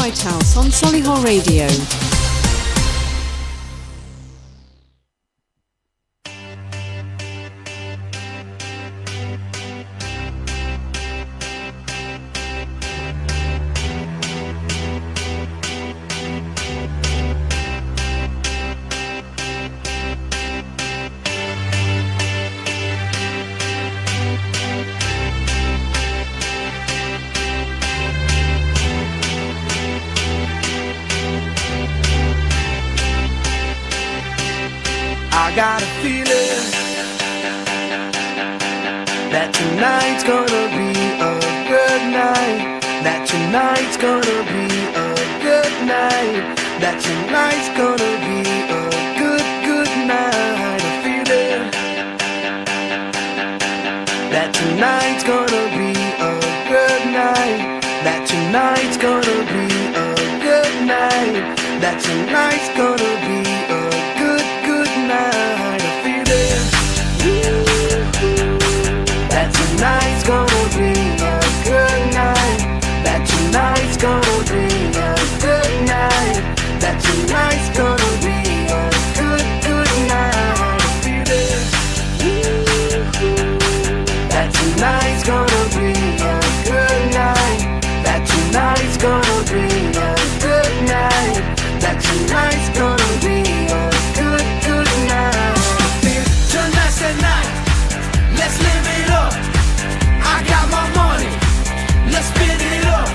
Night House on Solihull Radio. I got a feeling that tonight's gonna be a good night. That tonight's gonna be a good night. That tonight's gonna be a good night. A feeling that tonight's gonna be a good night. That tonight's gonna be a good night. That tonight's gonna be a good night. A feeling that tonight's gonna be a good night. That tonight's gonna be a good night. That tonight's gonna be a good night. A feeling that tonight's gonna be a good night. That tonight's gonna be a good night. That tonight's gonna be a good night. Tonight's the night, let's live it up. I got my money, let's spin it up.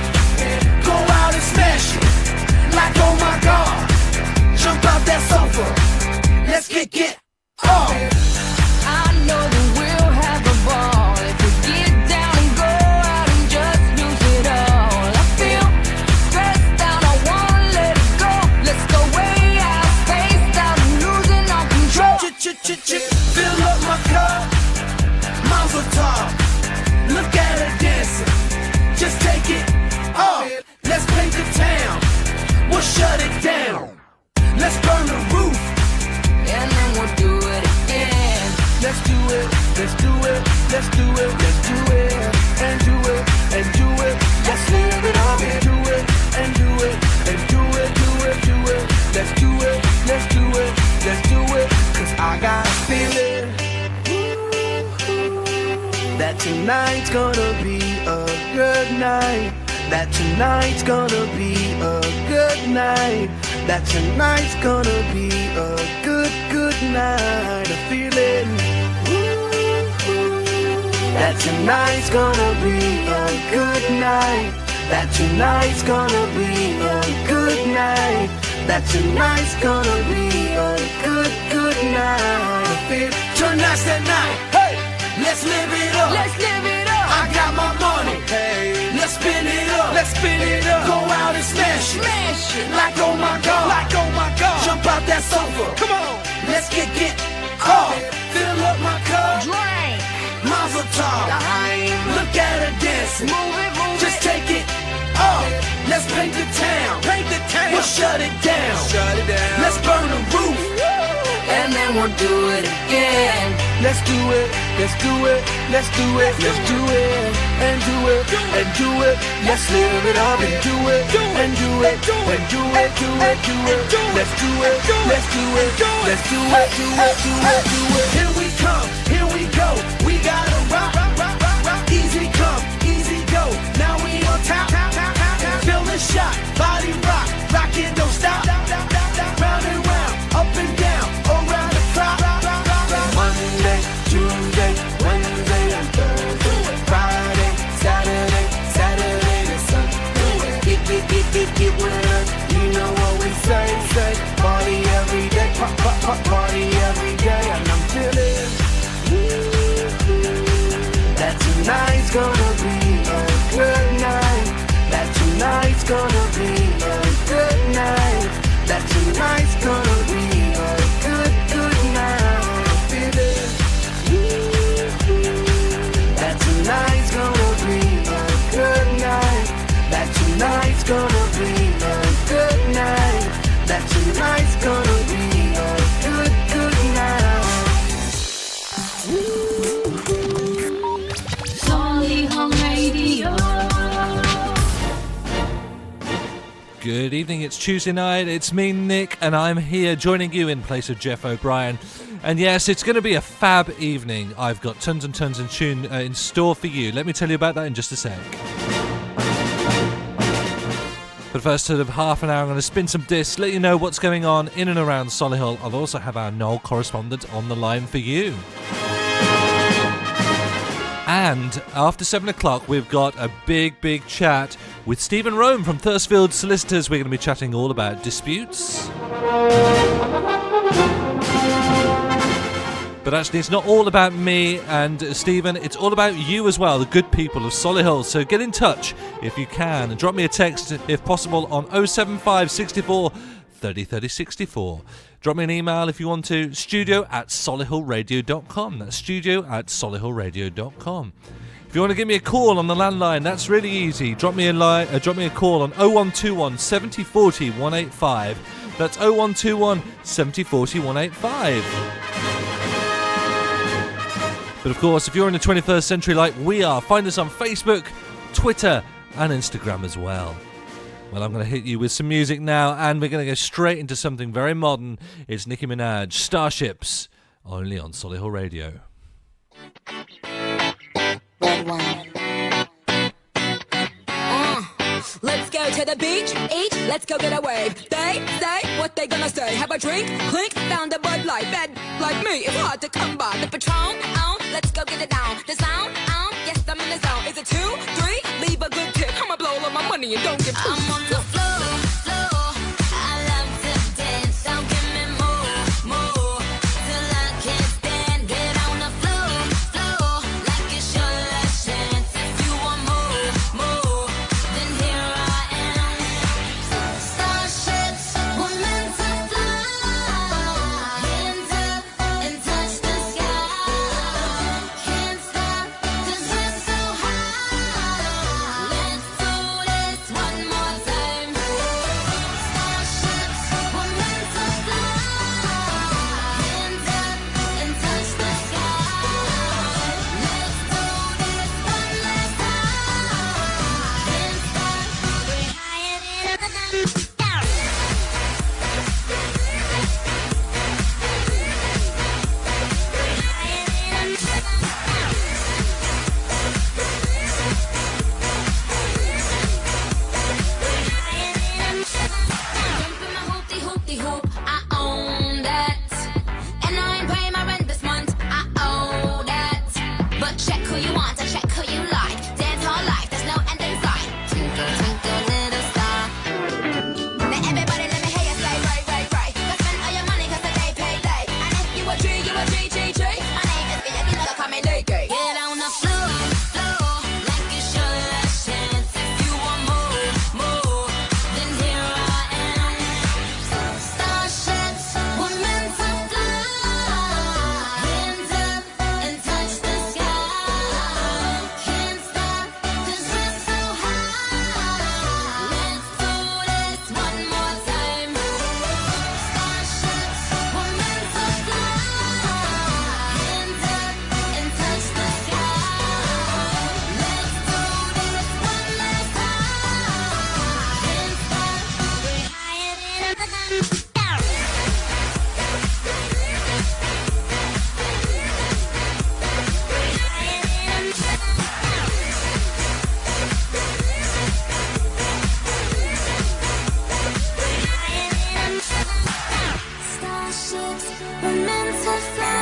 Go out and smash it, like oh my god. Jump out that sofa, let's kick it off. I know that we'll have a ball if we get down and go out and just lose it all. I feel stressed out, I wanna let it go. Let's go way out, spaced out and losing all control. Fill up my cup, Mazel tov. Look at her dancing, just take it off. Let's paint the town, we'll shut it down. Let's burn the roof, And then we'll do it again. let's do it, let's do it, let's do it, let's do it, and do it, and do it. Let's live it up and do it, and do it, and do it, do it, do it. Let's do it, let's do it, let's do it. Cause I got a feeling that tonight's gonna be a good night. That tonight's gonna be a good night. That tonight's gonna be a good night. A feeling that tonight's gonna be a good night. That tonight's gonna be a good night. That tonight's gonna be a good night. A feeling tonight's the night. Hey, let's live it up. Let's live it up. I got my money. Hey, let's spin it up. Let's spin it up. Go out and smash it. Smash it. Like oh my god. Like oh my god. Jump out that sofa. Come on. Let's kick it off. Fill up my cup. Drink. Mazel tov. Look at her dancing. Move it, move Just it. take it off. Let's paint the town. Paint the town. We'll shut it down. Shut it down. Let's burn the roof. And then we'll do it again. Let's do it, let's do it, let's do it, let's do it, and do it, and do it. Let's live it up and do it, and do it, and do it, do it, do it. Let's do it, let's do it, let's do it, do it, do it, do it. Here we come, here we go. We gotta rock, rock, rock, rock, rock. Easy come, easy go. Now we on top, feel the shot, body rock, rockin', don't stop. Round and round, up and down, around the clock. Monday, Tuesday, Wednesday, and Thursday, Friday, Saturday, Saturday to Sunday. Get with us, you know what we say. Party every day, party every day, and I'm feeling that tonight's gonna be a good night. That tonight's gonna be a good night. That tonight's gonna be a good night. Feeling that tonight's gonna be a good night. That tonight's gonna be a good night. That tonight's gonna be a good night. Solihull Radio. evening. It's Tuesday night. It's me, Nick, and I'm here joining you in place of Jeff O'Brien. And yes, it's going to be a fab evening. I've got tons and tons of tune in store for you. Let me tell you about that in just a sec. But first, sort of half an hour, I'm going to spin some discs, let you know what's going on in and around Solihull. I'll also have our Knoll correspondent on the line for you. And after 7 o'clock, we've got a big chat with Stephen Rome from Thursfields Solicitors. We're going to be chatting all about disputes. But actually, it's not all about me and Stephen. It's all about you as well, the good people of Solihull. So get in touch if you can. And drop me a text, if possible, on 075 64 30 30 64. Drop me an email if you want to, studio@solihullradio.com. That's studio@solihullradio.com. If you want to give me a call on the landline, that's really easy. Drop me a call on 0121 70 40 185. That's 0121 70 40 185. But of course, if you're in the 21st century like we are, find us on Facebook, Twitter, and Instagram as well. Well, I'm going to hit you with some music now, and we're going to go straight into something very modern. It's Nicki Minaj, Starships, only on Solihull Radio. Red wine. Let's go to the beach, eat, let's go get a wave. They say what they gonna say. Have a drink, clink, found a Bud Light. Bad like me, it's hard to come by. The Patron, let's go get it down. The sound, yes, I'm in the zone. Is it 2, 3? Leave a good tip. I'ma blow all my money and don't give two. I'm on the floor. I love to dance. Don't give me more, till I can't stand. Get on the floor, like it's your last chance. If you want more, then here I am. Starships were meant to fly. Hands up and touch the sky. Can't stop 'cause we're so high. Let's do this one more time. Starships were meant to fly. Hands up and touch the sky. Let's do this one last time. Can't stop, we're higher than Jumping my hoopty hoop, I own that. And I ain't paying my rent this month, I owe that. But check who you want, I check who you like. Dance all life, there's no end in sight. Twinkle, twinkle, little star. Now everybody let me hear you say, right. Go spend all your money 'cause the day pay late. And if you a G. My name is Billy, so call me Lady. Get on the floor, like it's your last chance. If you want more, then here I am. Starships were meant to fly. Hands up and touch the sky. Can't stop 'cause we're so high. Let's do this one more time. Starships were meant to fly. Hands up and touch the sky. Let's do this one last time. Can't stop, we're higher than Starships were meant to fly.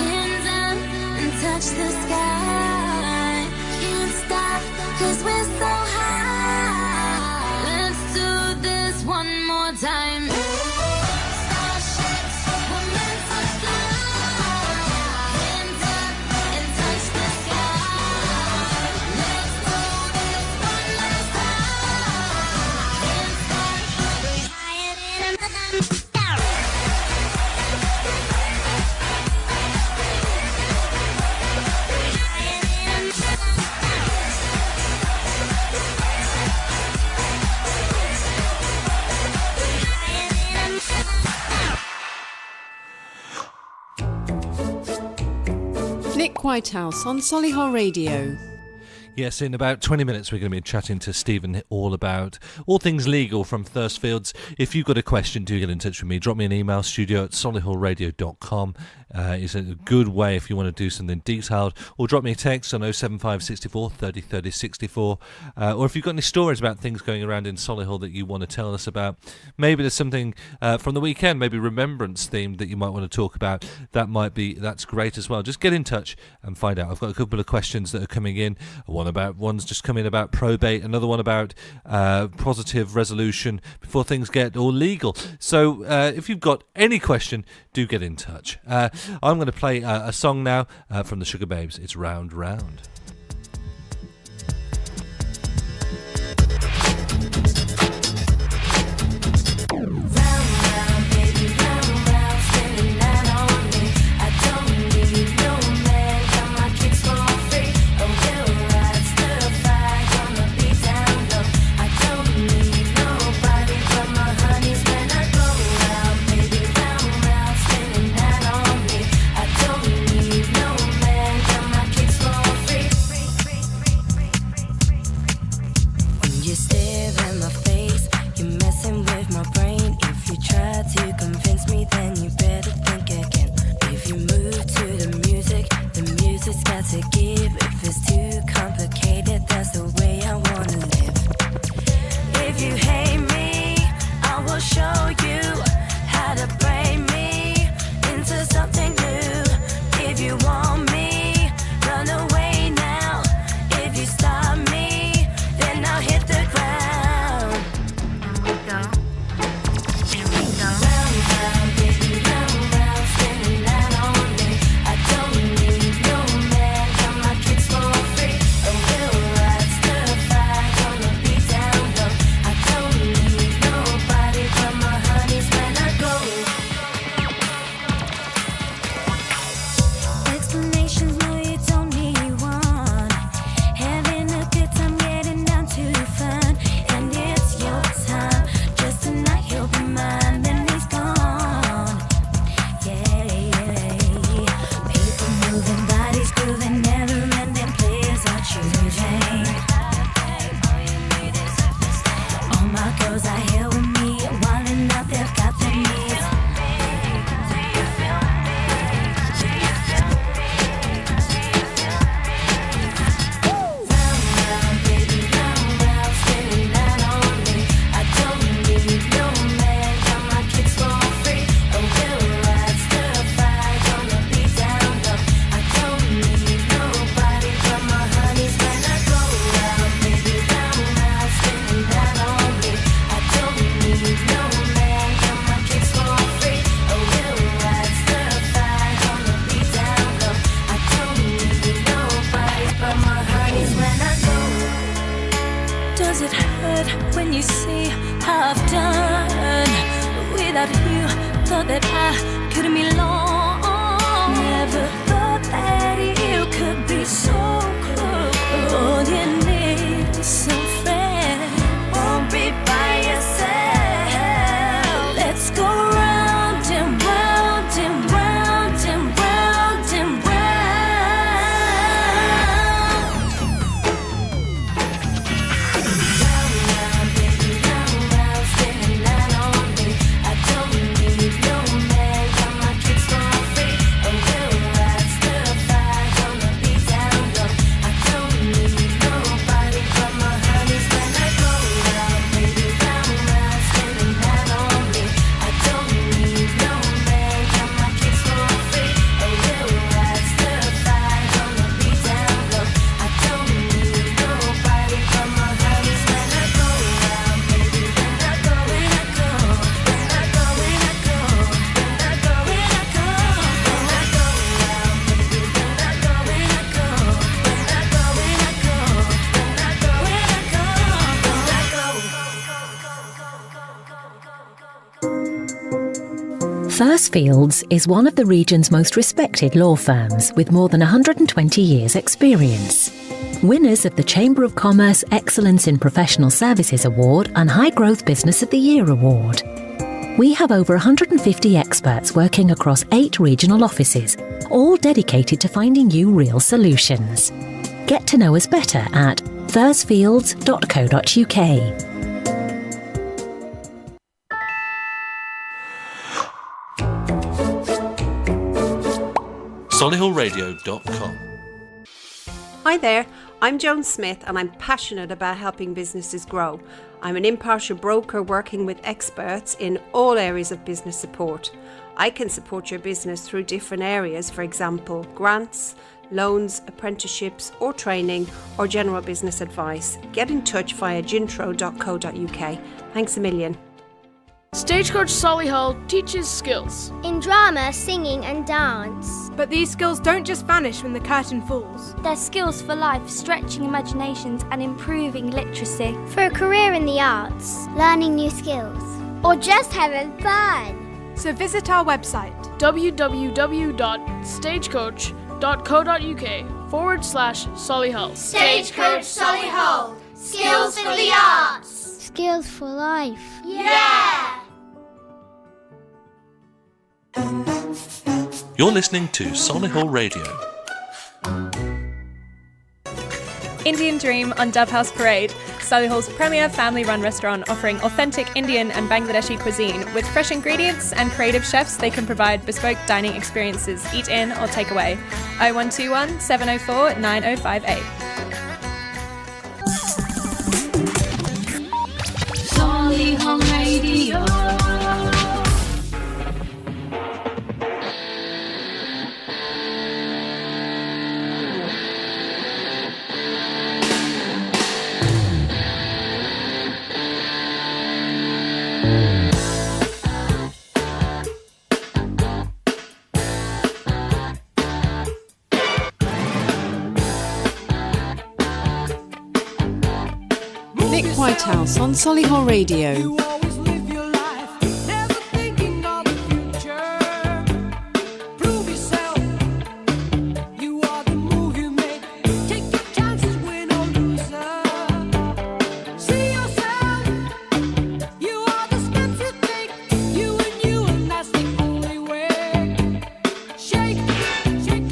Hands up and touch the sky. Can't stop 'cause we're so high. Let's do this one more time. Starships were meant to fly. Hands up and touch the sky. Let's do this one last time. Can't stop, we're higher than Nick Whitehouse on Solihull Radio. Yes, in about 20 minutes we're going to be chatting to Stephen all about all things legal from Thursfields. If you've got a question, do get in touch with me. Drop me an email, studio@solihullradio.com. It's a good way if you want to do something detailed, or drop me a text on 075 64 30 30 64. Or if you've got any stories about things going around in Solihull that you want to tell us about, maybe there's something from the weekend, maybe remembrance themed that you might want to talk about, that's great as well. Just get in touch and find out. I've got a couple of questions that are coming in. One's just come in about probate, another one about positive resolution before things get all legal. So if you've got any question, do get in touch. I'm going to play a song now from the Sugar Babes. It's Round Round. Thursfields is one of the region's most respected law firms with more than 120 years' experience. Winners of the Chamber of Commerce Excellence in Professional Services Award and High Growth Business of the Year Award. We have over 150 experts working across 8 regional offices, all dedicated to finding you real solutions. Get to know us better at thursfields.co.uk. Solihullradio.com. Hi there, I'm Joan Smith and I'm passionate about helping businesses grow. I'm an impartial broker working with experts in all areas of business support. I can support your business through different areas, for example, grants, loans, apprenticeships or training or general business advice. Get in touch via gintro.co.uk. Thanks a million. Stagecoach Solihull teaches skills. In drama, singing and dance. But these skills don't just vanish when the curtain falls. They're skills for life, stretching imaginations and improving literacy. For a career in the arts, learning new skills. Or just having fun. So visit our website www.stagecoach.co.uk/Solihull. Stagecoach Solihull. Skills for the arts. Skills for life. Yeah! You're listening to Solihull Radio. Indian Dream on Dove House Parade, Solihull's premier family-run restaurant offering authentic Indian and Bangladeshi cuisine with fresh ingredients and creative chefs. They can provide bespoke dining experiences, eat in or take away. 0121 704 9058. Solihull Radio. Nick Whitehouse on Solihull Radio. You always live your life, never thinking of the future. Prove yourself, you are the move you make. Take your chances, win or loser. See yourself, you are the steps you take. You, and that's the only way. Shake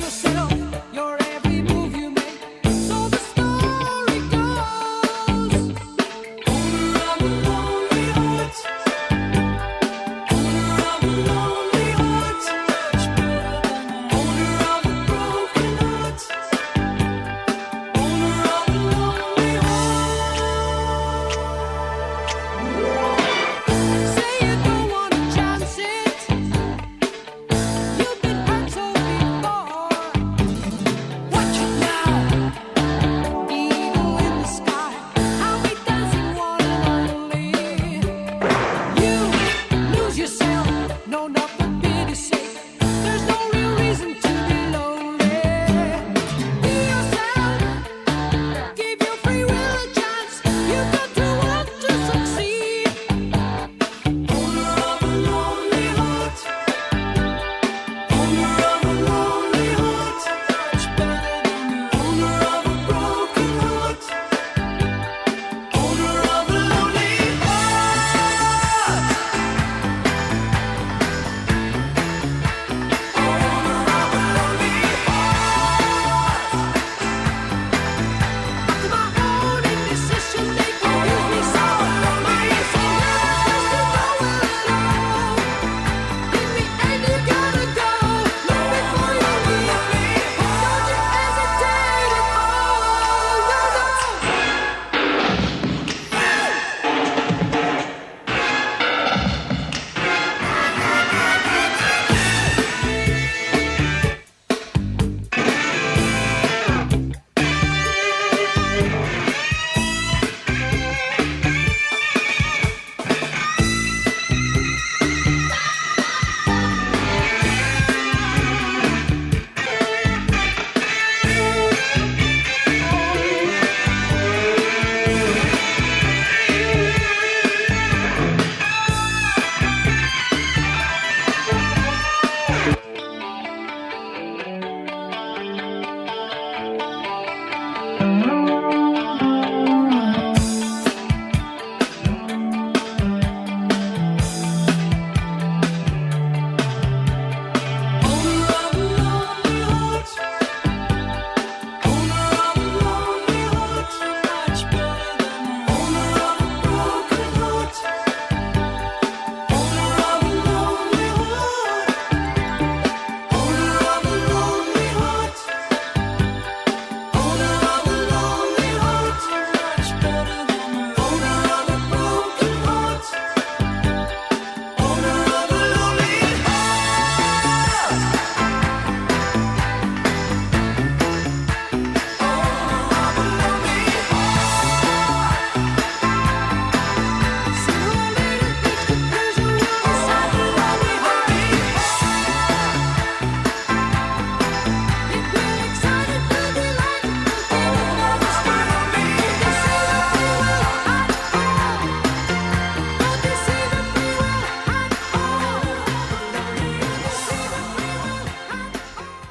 yourself, your every move you make. So the story goes. All around the lonely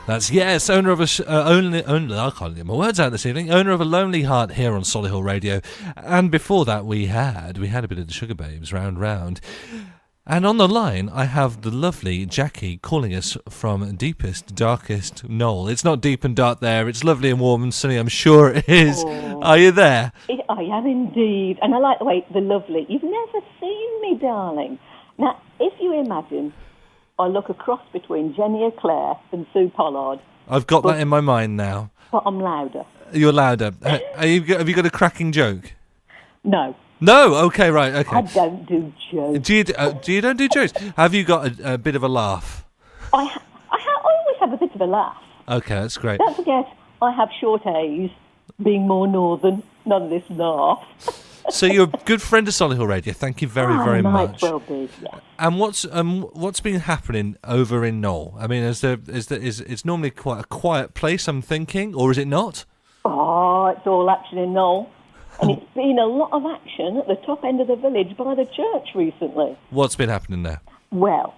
That's yes, owner of a I can't get my words out this evening. Owner of a Lonely Heart here on Solihull Radio, and before that we had a bit of the Sugar Babes, Round. And on the line, I have the lovely Jackie calling us from deepest, darkest Knoll. It's not deep and dark there. It's lovely and warm and sunny. I'm sure it is. Oh, are you there? I am indeed, and I like the way the lovely. You've never seen me, darling. Now, if you imagine, I look a cross between Jenny Eclair and Sue Pollard. I've got that in my mind now. But I'm louder. You're louder. Have you got a cracking joke? No. No? Okay, right, okay. I don't do jokes. You don't do jokes? Have you got a bit of a laugh? I always have a bit of a laugh. Okay, that's great. Don't forget, I have short A's, being more northern, none of this laugh. So you're a good friend of Solihull Radio. Thank you very, very much. Well be, yes. And what's been happening over in Knoll? I mean, is it's normally quite a quiet place, I'm thinking, or is it not? Oh, it's all action in Knoll. And it's been a lot of action at the top end of the village by the church recently. What's been happening there? Well,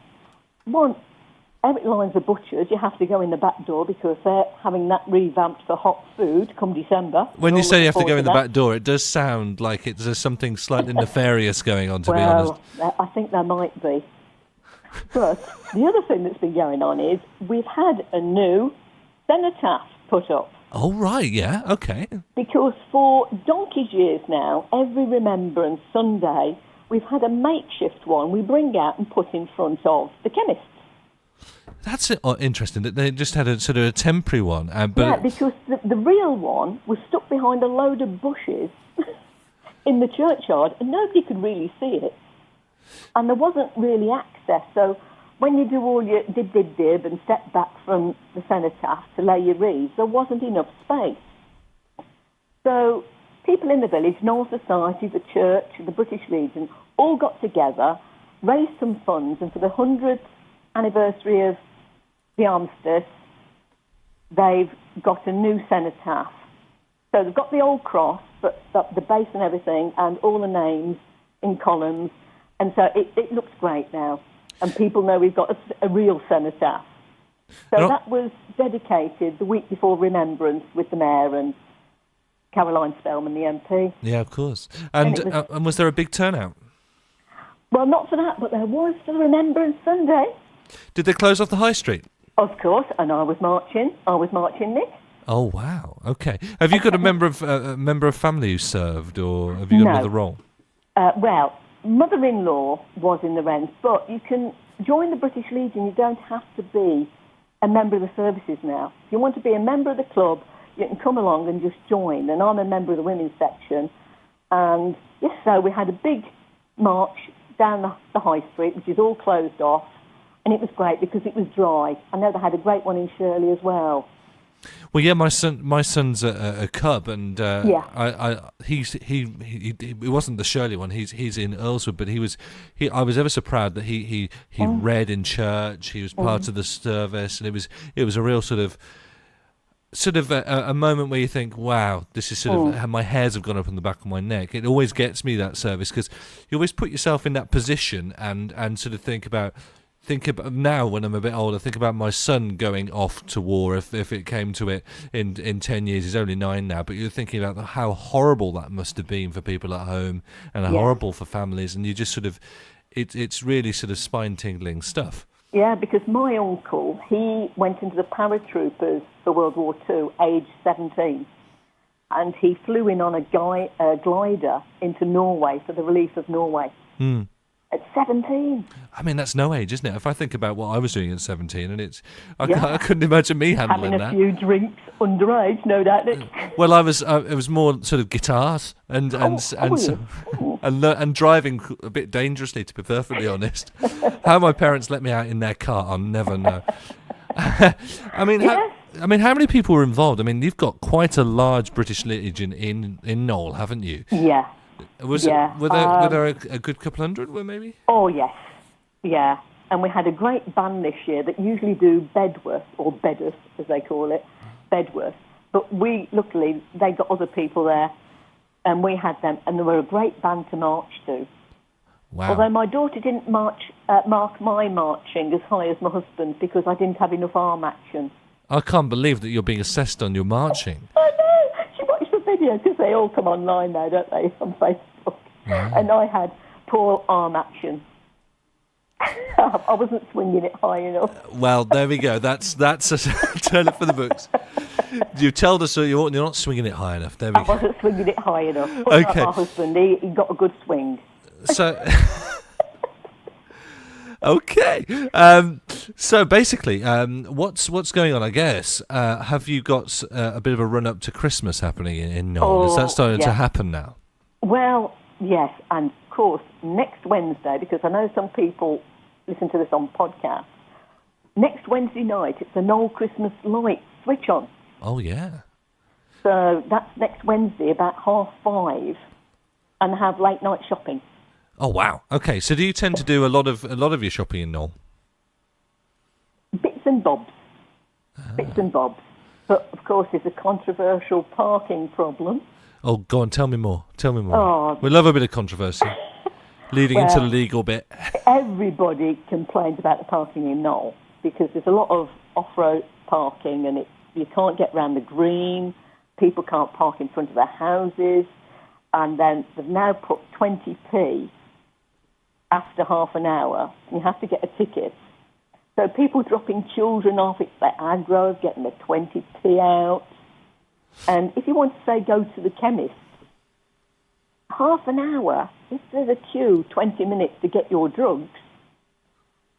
Eric Lyons, the butchers, you have to go in the back door because they're having that revamped for hot food come December. When you say you have to go in the back door, it does sound like there's something slightly nefarious going on, to be honest. Well, I think there might be. But the other thing that's been going on is we've had a new cenotaph put up. Oh, right, yeah, okay. Because for donkey's years now, every Remembrance Sunday, we've had a makeshift one we bring out and put in front of the chemists. That's interesting that they just had a sort of a temporary one. Yeah, because the real one was stuck behind a load of bushes in the churchyard and nobody could really see it. And there wasn't really access, so when you do all your dib and step back from the cenotaph to lay your wreaths, there wasn't enough space. So people in the village, Knoll Society, the church, the British Legion, all got together, raised some funds, and for the 100th anniversary of the armistice, they've got a new cenotaph. So they've got the old cross, but the base and everything, and all the names in columns, and so it looks great now. And people know we've got a real cenotaph. So that was dedicated the week before Remembrance with the Mayor and Caroline Spellman, the MP. Yeah, of course. And was there a big turnout? Well, not for that, but there was for Remembrance Sunday. Did they close off the high street? Of course, and I was marching, Nick. Oh, wow, okay. Have you got a member of family who served, or have you got another role? Well, mother-in-law was in the ranks, but you can join the British Legion. You don't have to be a member of the services now. If you want to be a member of the club, you can come along and just join. And I'm a member of the women's section. And yes, so we had a big march down the high street, which is all closed off. And it was great because it was dry. I know they had a great one in Shirley as well. Well, yeah, my son's a cub, and he wasn't the Shirley one. He's in Earlswood, but I was ever so proud that he read in church. He was part of the service, and it was a real sort of a moment where you think, wow, this is sort of my hairs have gone up on the back of my neck. It always gets me, that service, because you always put yourself in that position and sort of think about now when I'm a bit older, think about my son going off to war if it came to it in 10 years. He's only 9 now, but you're thinking about how horrible that must have been for people at home and horrible for families, and you just sort of, it's really sort of spine-tingling stuff. Yeah, because my uncle, he went into the paratroopers for World War II, age 17, and he flew in on a glider into Norway for the relief of Norway. At 17. I mean, that's no age, isn't it? If I think about what I was doing at 17, and I couldn't imagine me handling that. Having a few drinks underage, no doubt. Well, it was more sort of guitars and driving a bit dangerously, to be perfectly honest. How my parents let me out in their car, I'll never know. I mean, how many people were involved? I mean, you've got quite a large British Legion in Knoll, haven't you? Yeah. Were there a good couple hundred, maybe? Oh, yes. Yeah. And we had a great band this year that usually do Bedworth, or Bedworth, as they call it, Bedworth. But luckily, they got other people there, and we had them, and they were a great band to march to. Wow. Although my daughter didn't mark my marching as high as my husband's because I didn't have enough arm action. I can't believe that you're being assessed on your marching. I know. She watched the video because they all come online now, don't they, on Facebook? Yeah. And I had poor arm action. I wasn't swinging it high enough. Well, there we go. That's a turn it for the books. You told us that you're not swinging it high enough. There we go. I wasn't swinging it high enough. Okay. My husband, he got a good swing. So, okay. So basically, what's going on? I guess have you got a bit of a run up to Christmas happening in Knoll? Is that starting to happen now? Well, yes, and of course next Wednesday, because I know some people listen to this on podcast. Next Wednesday night, it's the Knoll Christmas light switch on. Oh yeah. So that's next Wednesday about 5:30, and have late night shopping. Oh wow. Okay. So do you tend to do a lot of your shopping in Knoll? Bits and bobs. Bits and bobs. But of course, there's a controversial parking problem. Oh, go on. Tell me more. Oh. We love a bit of controversy. Leading into the legal bit. Everybody complains about the parking in Knoll because there's a lot of off-road parking, and you can't get round the green. People can't park in front of their houses, and then they've now put 20p after half an hour. You have to get a ticket. So people dropping children off, it's their aggro, getting the 20p out. And if you want to say go to the chemist, half an hour, if there's a queue, 20 minutes to get your drugs.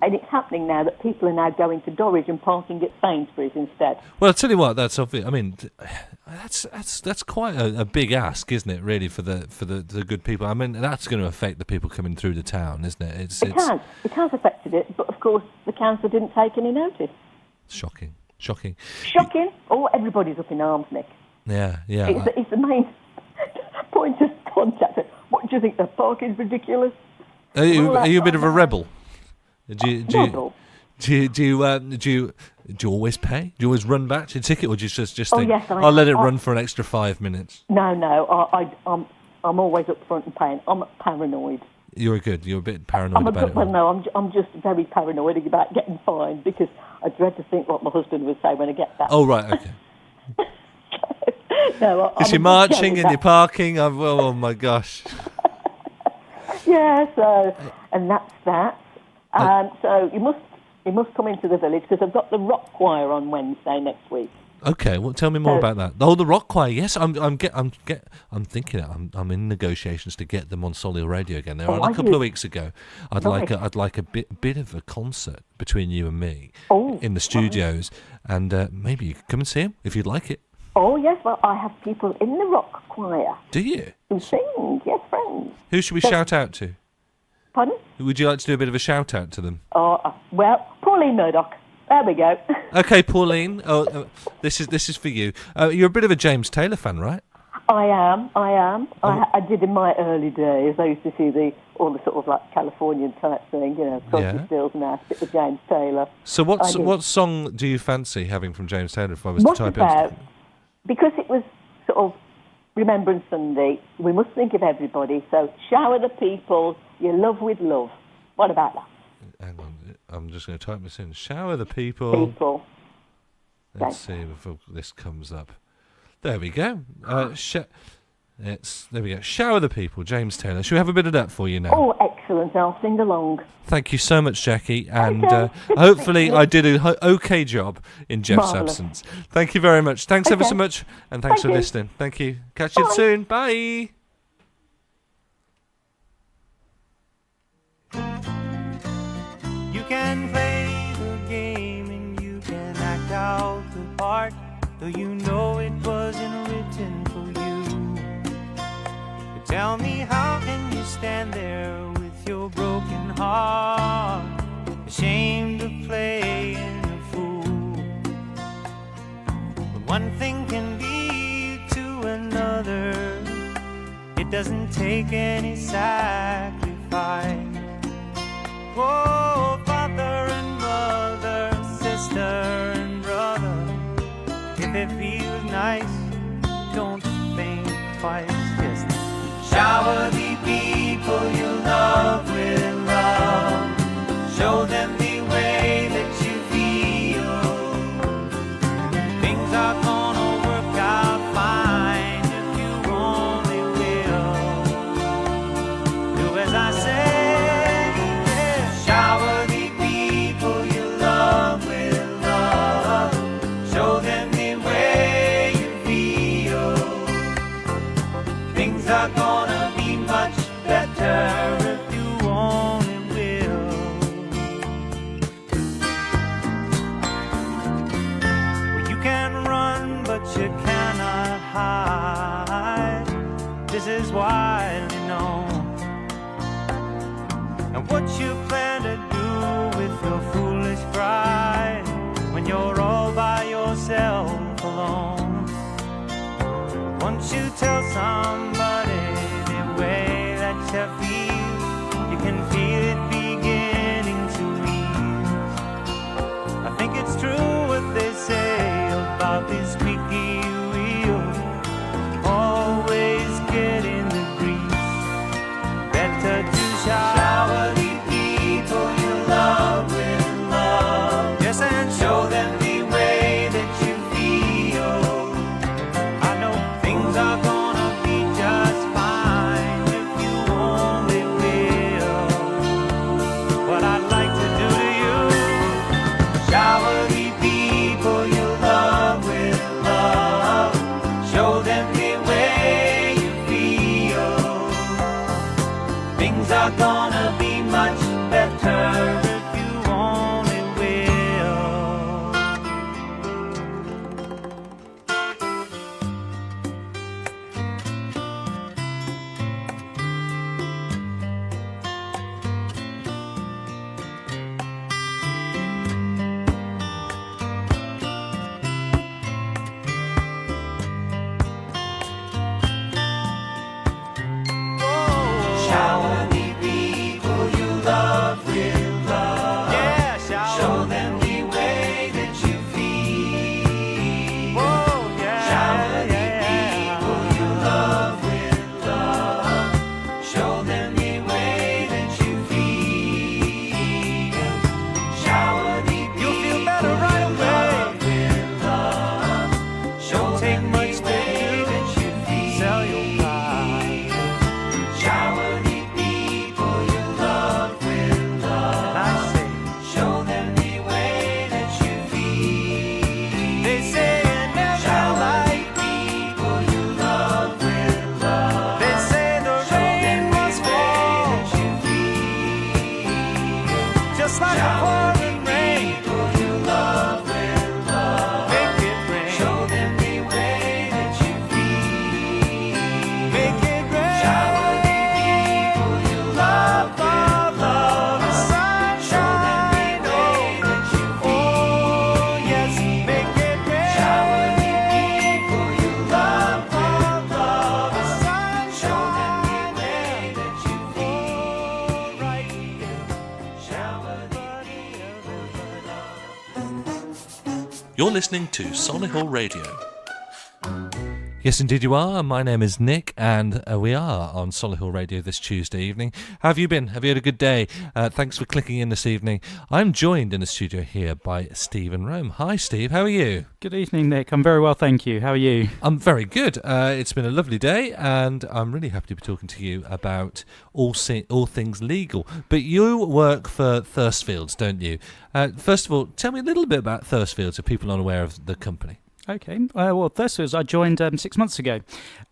And it's happening now that people are now going to Dorridge and parking at Sainsbury's instead. Well, I'll tell you what, that's obvious. I mean, that's quite a big ask, isn't it, really, for the good people? I mean, that's going to affect the people coming through the town, isn't it? It has affected it, but of course the council didn't take any notice. Shocking. Oh, everybody's up in arms, Nick. Yeah. It's the main point of contact. What do you think? The parking's ridiculous? Are you a bit of a rebel? Do you always pay? Do you always run back to your ticket, or do you just think, yes, I'll let it run for an extra 5 minutes? No, I'm always up front and paying. I'm paranoid. You're a bit paranoid about it. Well, no, I'm just very paranoid about getting fined because I dread to think what my husband would say when I get back. Oh, right, okay. No, because you're marching and you're parking. Oh my gosh. Yeah, so, and that's that. So you must come into the village because I've got the rock choir on Wednesday next week. Okay, well, tell me more about that. Oh, the rock choir. Yes, I'm thinking I'm in negotiations to get them on Solihull Radio again. They were on a couple of weeks ago. I'd like a bit of a concert between you and me in the studios, and maybe you could come and see them if you'd like it. Oh yes, well I have people in the rock choir. Do you? Who sing? Yes, friends. Who should we shout out to? Pardon? Would you like to do a bit of a shout out to them? Well, Pauline Murdoch. There we go. Okay, Pauline. This is for you. You're a bit of a James Taylor fan, right? I am. I did in my early days. I used to see all the sort of like Californian type thing, Crosby, Stills and Nash, bit of James Taylor. So what song do you fancy having from James Taylor if I was to type in? Because it was sort of Remembrance Sunday, we must think of everybody. So shower the people, you love with love. What about that? Hang on, I'm just going to type this in. Shower the people. Let's see if this comes up. There we go. There we go. Shower the people, James Taylor. Shall we have a bit of that for you now? Oh, excellent. I'll sing along. Thank you so much, Jackie. And hopefully I did an okay job in Jeff's absence. Thank you very much. Thanks ever so much. And thanks for listening. Thank you. Catch you soon. Bye. You can play the game and you can act out the part, though you know it wasn't written for you. But tell me, how can you stand there with your broken heart, ashamed of playing the fool? But one thing can lead to another. It doesn't take any sacrifice. Oh, father and mother, sister and brother, if it feels nice, don't think twice. Just shower the people you love with love. Show them the way that you feel. what you cannot hide. This is widely known. And what you plan to do with your foolish pride when you're all by yourself alone. Won't you tell somebody the way that you feel? You can feel it beginning to ease. I think it's true what they say about this squeaky wheel, always getting the grease. Better to shower the people you love with love, yes, and show them the way that you feel. I know things are gonna be just fine if you only will. What I'd like to do to you, shower the people you love with love, show them the way you feel. Things are gonna be much better if you only will. Shower the people you love with love. Yeah, show them the way that you feel. Oh, yeah. Shower the people you love with love. Show them the way that you feel. Shower the people you'll feel better right away with love. Show take much to do that you feel. Sell your pride. Shower the people you love with love. I say, show them the way that you feel. They say you never shower the people you love with love. They say the rain must fall that you feel. Just like a pouring rain. People you love with love. Make it rain. Show them the way that you feel. Make it rain. Shower the people you love with love. The sunshine. Oh, yes, make it rain. Shower the people you love with love. The sunshine. Show them the way that you feel. Right here. Shower the people you love. You're listening to Solihull Radio. Yes, indeed you are. My name is Nick, and we are on Solihull Radio this Tuesday evening. How have you been? Have you had a good day? Thanks for clicking in this evening. I'm joined in the studio here by Stephen Rome. Hi, Steve. How are you? Good evening, Nick. I'm very well, thank you. How are you? I'm very good. It's been a lovely day, and I'm really happy to be talking to you about all things legal. But you work for Thursfields, don't you? First of all, tell me a little bit about Thursfields if people aren't aware of the company. Okay. Well, Thursfields, I joined 6 months ago,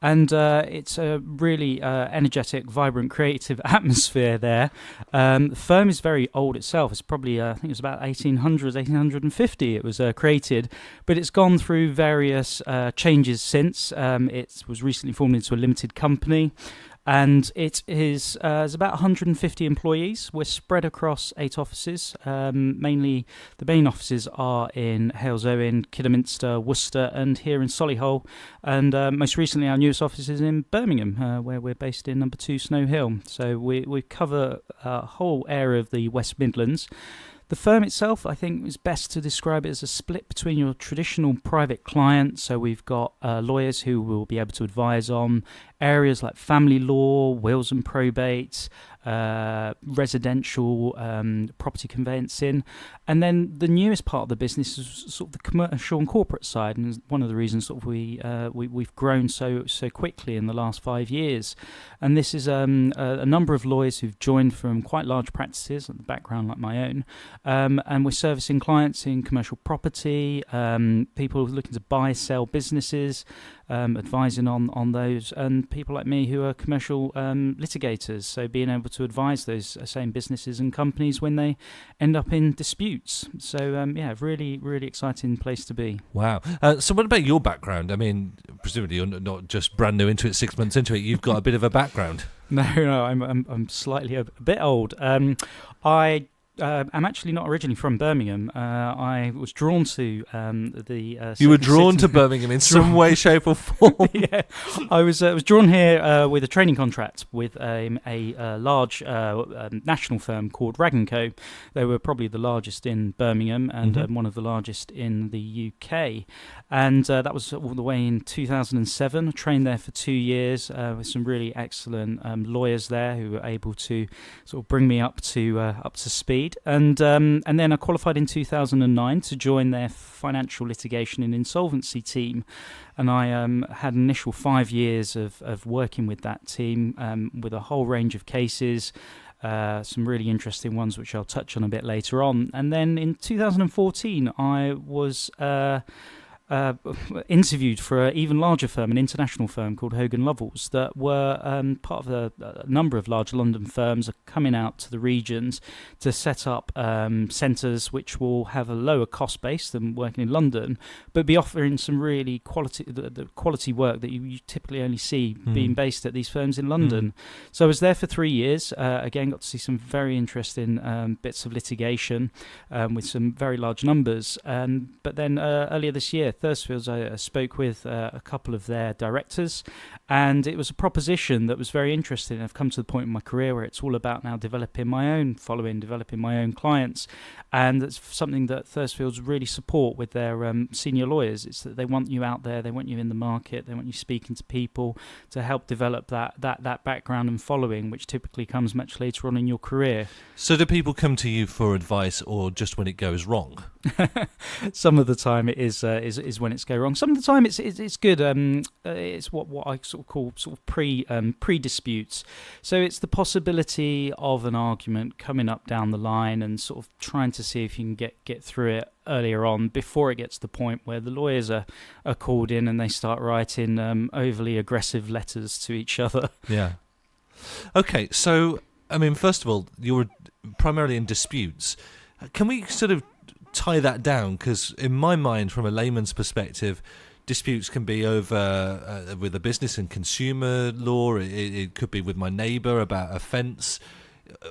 and it's a really energetic, vibrant, creative atmosphere there. The firm is very old itself. It's probably, I think it was about 1850 it was created, but it's gone through various changes since. It was recently formed into a limited company. And it is there's about 150 employees. We're spread across 8 offices. Mainly, the main offices are in Halesowen, Kidderminster, Worcester, and here in Solihull. And most recently, our newest office is in Birmingham, where we're based in number 2 Snow Hill. So we cover a whole area of the West Midlands. The firm itself, I think, is best to describe it as a split between your traditional private clients. So we've got lawyers who will be able to advise on areas like family law, wills and probate, residential property conveyancing. And then the newest part of the business is sort of the commercial and corporate side. And one of the reasons sort of we've grown so quickly in the last 5 years. And this is a number of lawyers who've joined from quite large practices, a background like my own. And we're servicing clients in commercial property, people looking to buy, sell businesses, advising on those, and people like me who are commercial litigators. So being able to advise those same businesses and companies when they end up in disputes. So really, really exciting place to be. Wow. So what about your background? I mean, presumably you're not just brand new into it, 6 months into it. You've got a bit of a background. No, I'm slightly a bit old. I'm actually not originally from Birmingham. I was drawn to the. You were drawn to Birmingham in some way, shape, or form. Yeah, I was drawn here with a training contract with a large national firm called Rag & Co. They were probably the largest in Birmingham and one of the largest in the UK. And that was all the way in 2007. I trained there for 2 years with some really excellent lawyers there who were able to sort of bring me up to speed. And then I qualified in 2009 to join their financial litigation and insolvency team. And I had an initial 5 years of working with that team with a whole range of cases, some really interesting ones which I'll touch on a bit later on. And then in 2014 I was interviewed for an even larger firm, an international firm called Hogan Lovells, that were part of a number of large London firms are coming out to the regions to set up centres which will have a lower cost base than working in London, but be offering some really the quality work that you typically only see being based at these firms in London. So I was there for 3 years. Again, got to see some very interesting bits of litigation with some very large numbers. But then earlier this year, Thursfields, I spoke with a couple of their directors, and it was a proposition that was very interesting. I've come to the point in my career where it's all about now developing my own following, developing my own clients, and it's something that Thursfields really support with their senior lawyers. It's that they want you out there, they want you in the market, they want you speaking to people to help develop that background and following, which typically comes much later on in your career. So do people come to you for advice, or just when it goes wrong? Some of the time it is when it's go wrong. Some of the time it's good. It's what I sort of call pre disputes. So it's the possibility of an argument coming up down the line and sort of trying to see if you can get through it earlier on before it gets to the point where the lawyers are called in and they start writing overly aggressive letters to each other. Yeah. Okay, so I mean, first of all, you're primarily in disputes. Can we sort of tie that down? Because in my mind, from a layman's perspective, disputes can be over with a business and consumer law. It could be with my neighbour about a fence.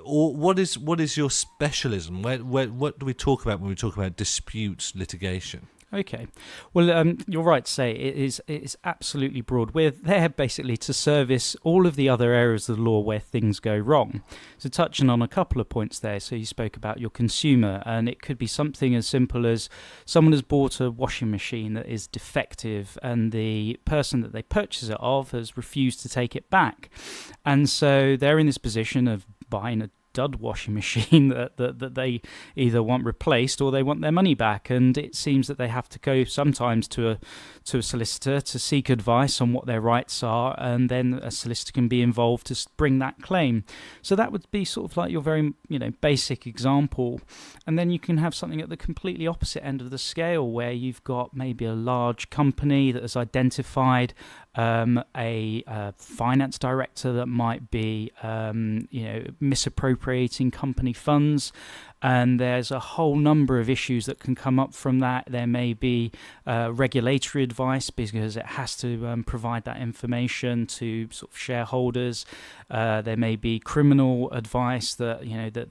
Or what is your specialism? What do we talk about when we talk about disputes litigation? Okay, well, you're right to say it is absolutely broad. We're there basically to service all of the other areas of the law where things go wrong. So touching on a couple of points there, so you spoke about your consumer, and it could be something as simple as someone has bought a washing machine that is defective and the person that they purchase it of has refused to take it back. And so they're in this position of buying a dud washing machine that they either want replaced or they want their money back, and it seems that they have to go sometimes to a solicitor to seek advice on what their rights are, and then a solicitor can be involved to bring that claim. So that would be sort of like your very basic example. And then you can have something at the completely opposite end of the scale where you've got maybe a large company that has identified a finance director that might be misappropriating company funds, and there's a whole number of issues that can come up from that. There may be regulatory advice because it has to provide that information to sort of shareholders. There may be criminal advice that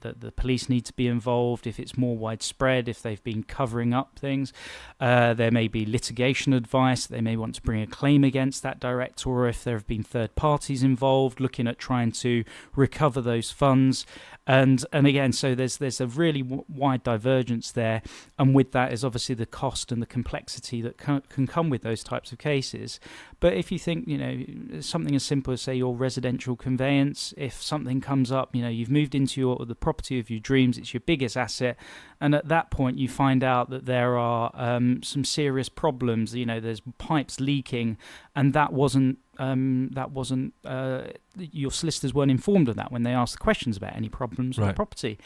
that the police need to be involved if it's more widespread, if they've been covering up things. There may be litigation advice. They may want to bring a claim against that director, or if there have been third parties involved looking at trying to recover those funds. And again, so there's a really wide divergence there, and with that is obviously the cost and the complexity that can come with those types of cases. But if you think, something as simple as, say, your residential conveyance, if something comes up, you've moved into the property of your dreams, it's your biggest asset, And at that point, you find out that there are some serious problems. There's pipes leaking, and that wasn't your solicitors weren't informed of that when they asked the questions about any problems with the property.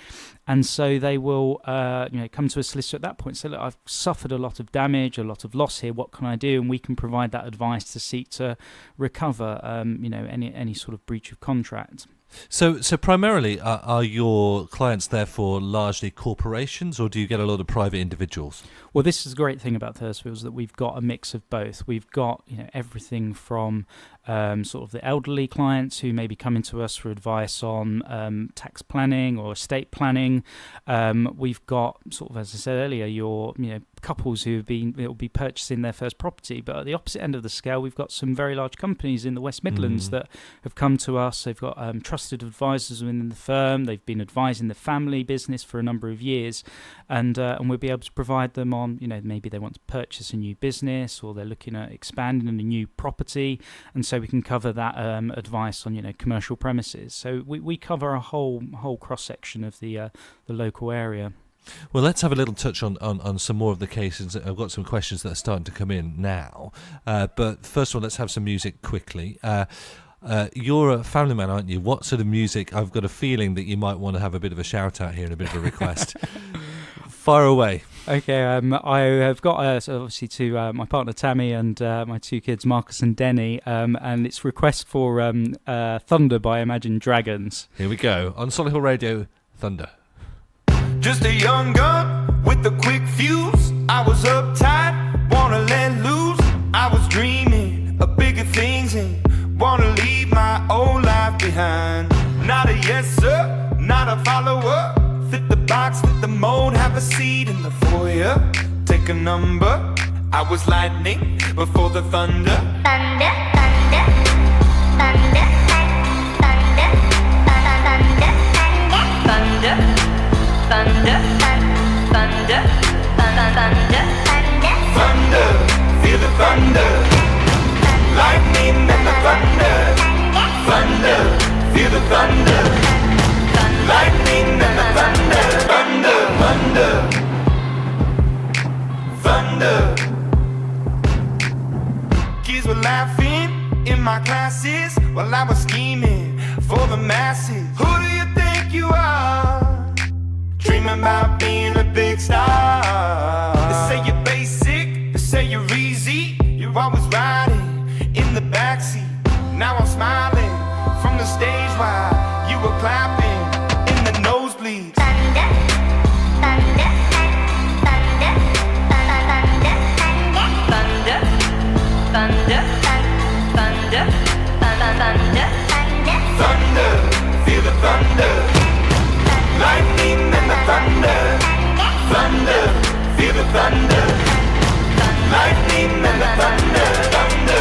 And so they will come to a solicitor at that point and say, look, I've suffered a lot of damage, a lot of loss here, what can I do? And we can provide that advice to seek to recover any sort of breach of contract. So primarily, are your clients therefore largely corporations, or do you get a lot of private individuals? Well, this is the great thing about Thursfields, that we've got a mix of both. We've got everything from sort of the elderly clients who may be coming to us for advice on tax planning or estate planning. We've got, sort of, as I said earlier, your couples who will be purchasing their first property. But at the opposite end of the scale, we've got some very large companies in the West Midlands that have come to us. They've got trusted advisors within the firm. They've been advising the family business for a number of years, and we'll be able to provide them on, maybe they want to purchase a new business, or they're looking at expanding in a new property, and so we can cover that advice on commercial premises. So we cover a whole cross section of the local area. Well, let's have a little touch on some more of the cases. I've got some questions that are starting to come in now. But first of all, let's have some music quickly. You're a family man, aren't you? What sort of music? I've got a feeling that you might want to have a bit of a shout out here and a bit of a request. Fire away. Okay, I have got so obviously to my partner Tammy and my two kids Marcus and Denny, and it's request for Thunder by Imagine Dragons. Here we go on Solihull Radio. Thunder. Just a young gun with a quick fuse. I was uptight, wanna let loose. I was dreaming of bigger things and wanna leave my old life behind. Not a yes sir, not a follower. Fit the box, fit the mold, have a seat in the foyer. Take a number. I was lightning before the thunder. Thunder, thunder, thunder, thunder, thunder, thunder, thunder, thunder, thunder, thunder, feel the thunder. Lightning and the thunder. Thunder, feel the thunder. Lightning and the thunder. Thunder, thunder, thunder. Kids were laughing in my classes while I was scheming for the masses. Who do you think you are? Dreaming about being a big star. They say you're basic, they say you're easy. You're always riding in the backseat. Now I'm smiling from the stage while you were clapping in the nosebleeds. thunder, thunder, thunder, thunder, thunder, thunder, thunder, thunder, feel the thunder. Lightning and the thunder. Thunder, feel the thunder. Lightning and the thunder. Thunder.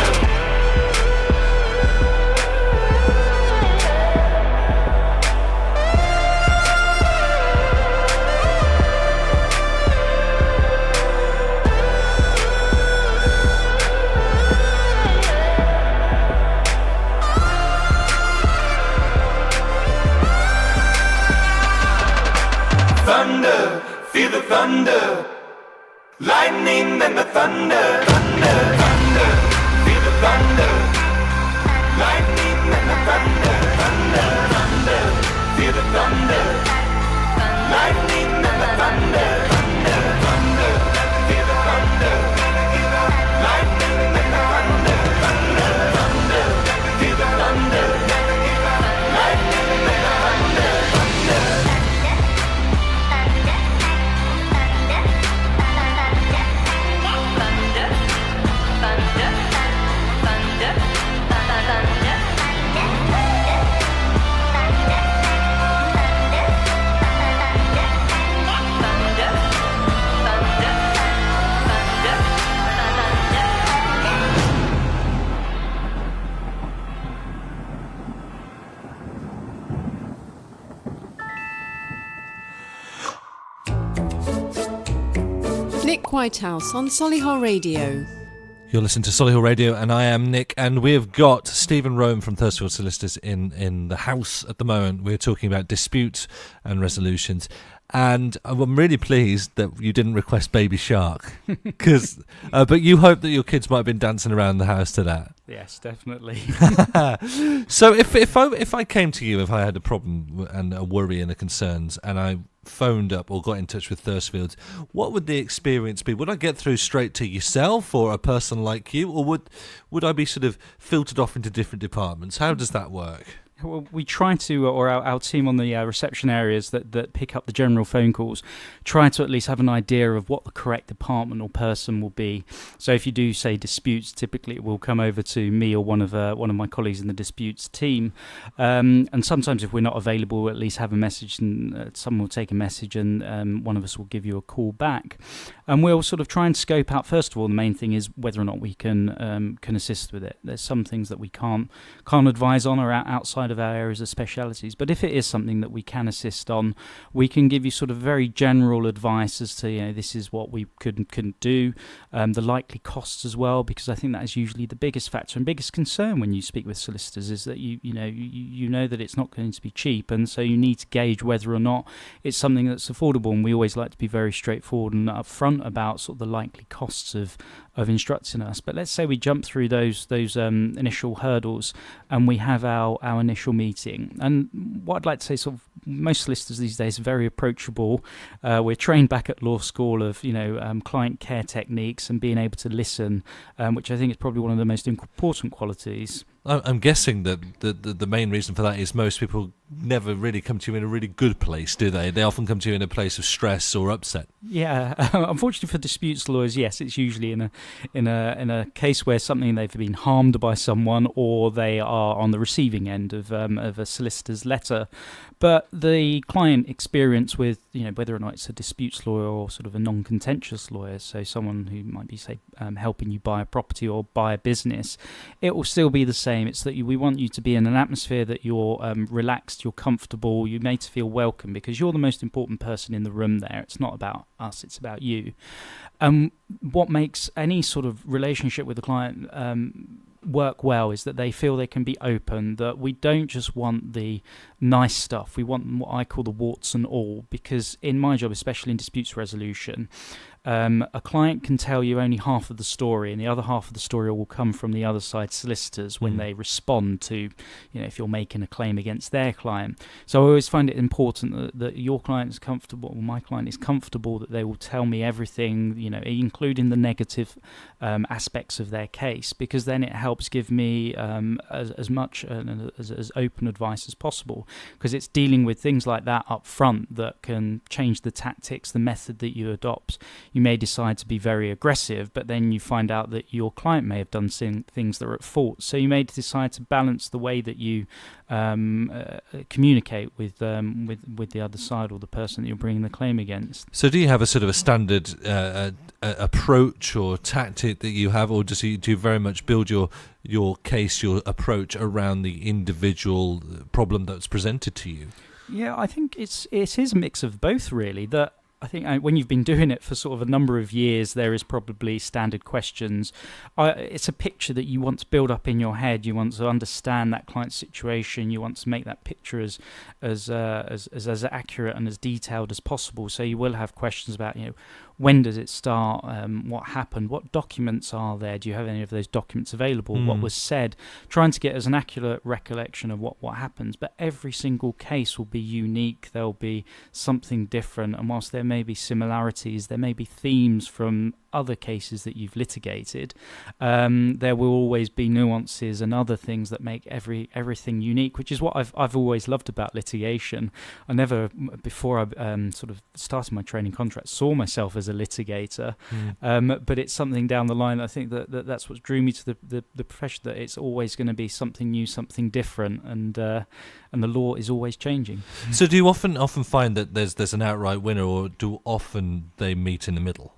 Thunder, feel the thunder. Lightning and the thunder. Thunder, thunder, feel the thunder. Lightning and the thunder. Thunder, thunder, feel the thunder. Lightning and the thunder. Thunder, thunder, feel the thunder. Lightning and the thunder. Thunder, thunder, feel the thunder. Lightning and the thunder. Thunder. Nick Whitehouse on Solihull Radio. You're listening to Solihull Radio, and I am Nick, and we've got Stephen Rome from Thursfields Solicitors in the house at the moment. We're talking about disputes and resolutions. And I'm really pleased that you didn't request Baby Shark, but you hope that your kids might have been dancing around the house to that. Yes, definitely. So if I came to you, if I had a problem and a worry and a concerns, and I phoned up or got in touch with Thursfields, what would the experience be? Would I get through straight to yourself or a person like you, or would I be sort of filtered off into different departments? How does that work? Well, we try to, or our team on the reception areas that pick up the general phone calls, try to at least have an idea of what the correct department or person will be. So if you do say disputes, typically it will come over to me or one of my colleagues in the disputes team. And sometimes if we're not available, we'll at least have a message, and someone will take a message, and one of us will give you a call back. And we'll sort of try and scope out. First of all, the main thing is whether or not we can assist with it. There's some things that we can't advise on or outside of our areas of specialities, but if it is something that we can assist on, we can give you sort of very general advice as to, this is what we couldn't do, the likely costs as well, because I think that is usually the biggest factor and biggest concern when you speak with solicitors, is that you know that it's not going to be cheap, and so you need to gauge whether or not it's something that's affordable. And we always like to be very straightforward and upfront about sort of the likely costs of instructing us. But let's say we jump through those initial hurdles and we have our initial meeting. And what I'd like to say, sort of most solicitors these days are very approachable. We're trained back at law school of client care techniques and being able to listen, which I think is probably one of the most important qualities. I'm guessing that the main reason for that is most people never really come to you in a really good place, do they? They often come to you in a place of stress or upset. Yeah, unfortunately for disputes lawyers, yes, it's usually in a case where they've been harmed by someone, or they are on the receiving end of a solicitor's letter. But the client experience with whether or not it's a disputes lawyer or sort of a non-contentious lawyer, so someone who might be helping you buy a property or buy a business, it will still be the same. It's that we want you to be in an atmosphere that you're relaxed, you're comfortable, you're made to feel welcome, because you're the most important person in the room there. It's not about us, it's about you. What makes any sort of relationship with the client work well is that they feel they can be open, that we don't just want the nice stuff, we want what I call the warts and all, because in my job, especially in disputes resolution, a client can tell you only half of the story, and the other half of the story will come from the other side solicitors when they respond to, if you're making a claim against their client. So I always find it important that your client is comfortable, or my client is comfortable, that they will tell me everything, including the negative aspects of their case, because then it helps give me as much as open advice as possible, because it's dealing with things like that up front that can change the tactics, the method that you adopt. You may decide to be very aggressive, but then you find out that your client may have done things that are at fault. So you may decide to balance the way that you communicate with the other side or the person that you're bringing the claim against. So do you have a sort of a standard approach or tactic that you have, or do you very much build your case, your approach around the individual problem that's presented to you? Yeah, I think it is a mix of both, really. That I think when you've been doing it for sort of a number of years, there is probably standard questions. It's a picture that you want to build up in your head. You want to understand that client's situation. You want to make that picture as accurate and as detailed as possible. So you will have questions about, when does it start? What happened? What documents are there? Do you have any of those documents available? What was said? Trying to get as an accurate recollection of what happens. But every single case will be unique. There'll be something different. And whilst there may be similarities, there may be themes from other cases that you've litigated, there will always be nuances and other things that make everything unique, which is what I've always loved about litigation. I never, before I sort of started my training contract, saw myself as a litigator, but it's something down the line. I think that's what drew me to the profession, that it's always going to be something new, something different, and the law is always changing. So do you often find that there's an outright winner, or do often they meet in the middle?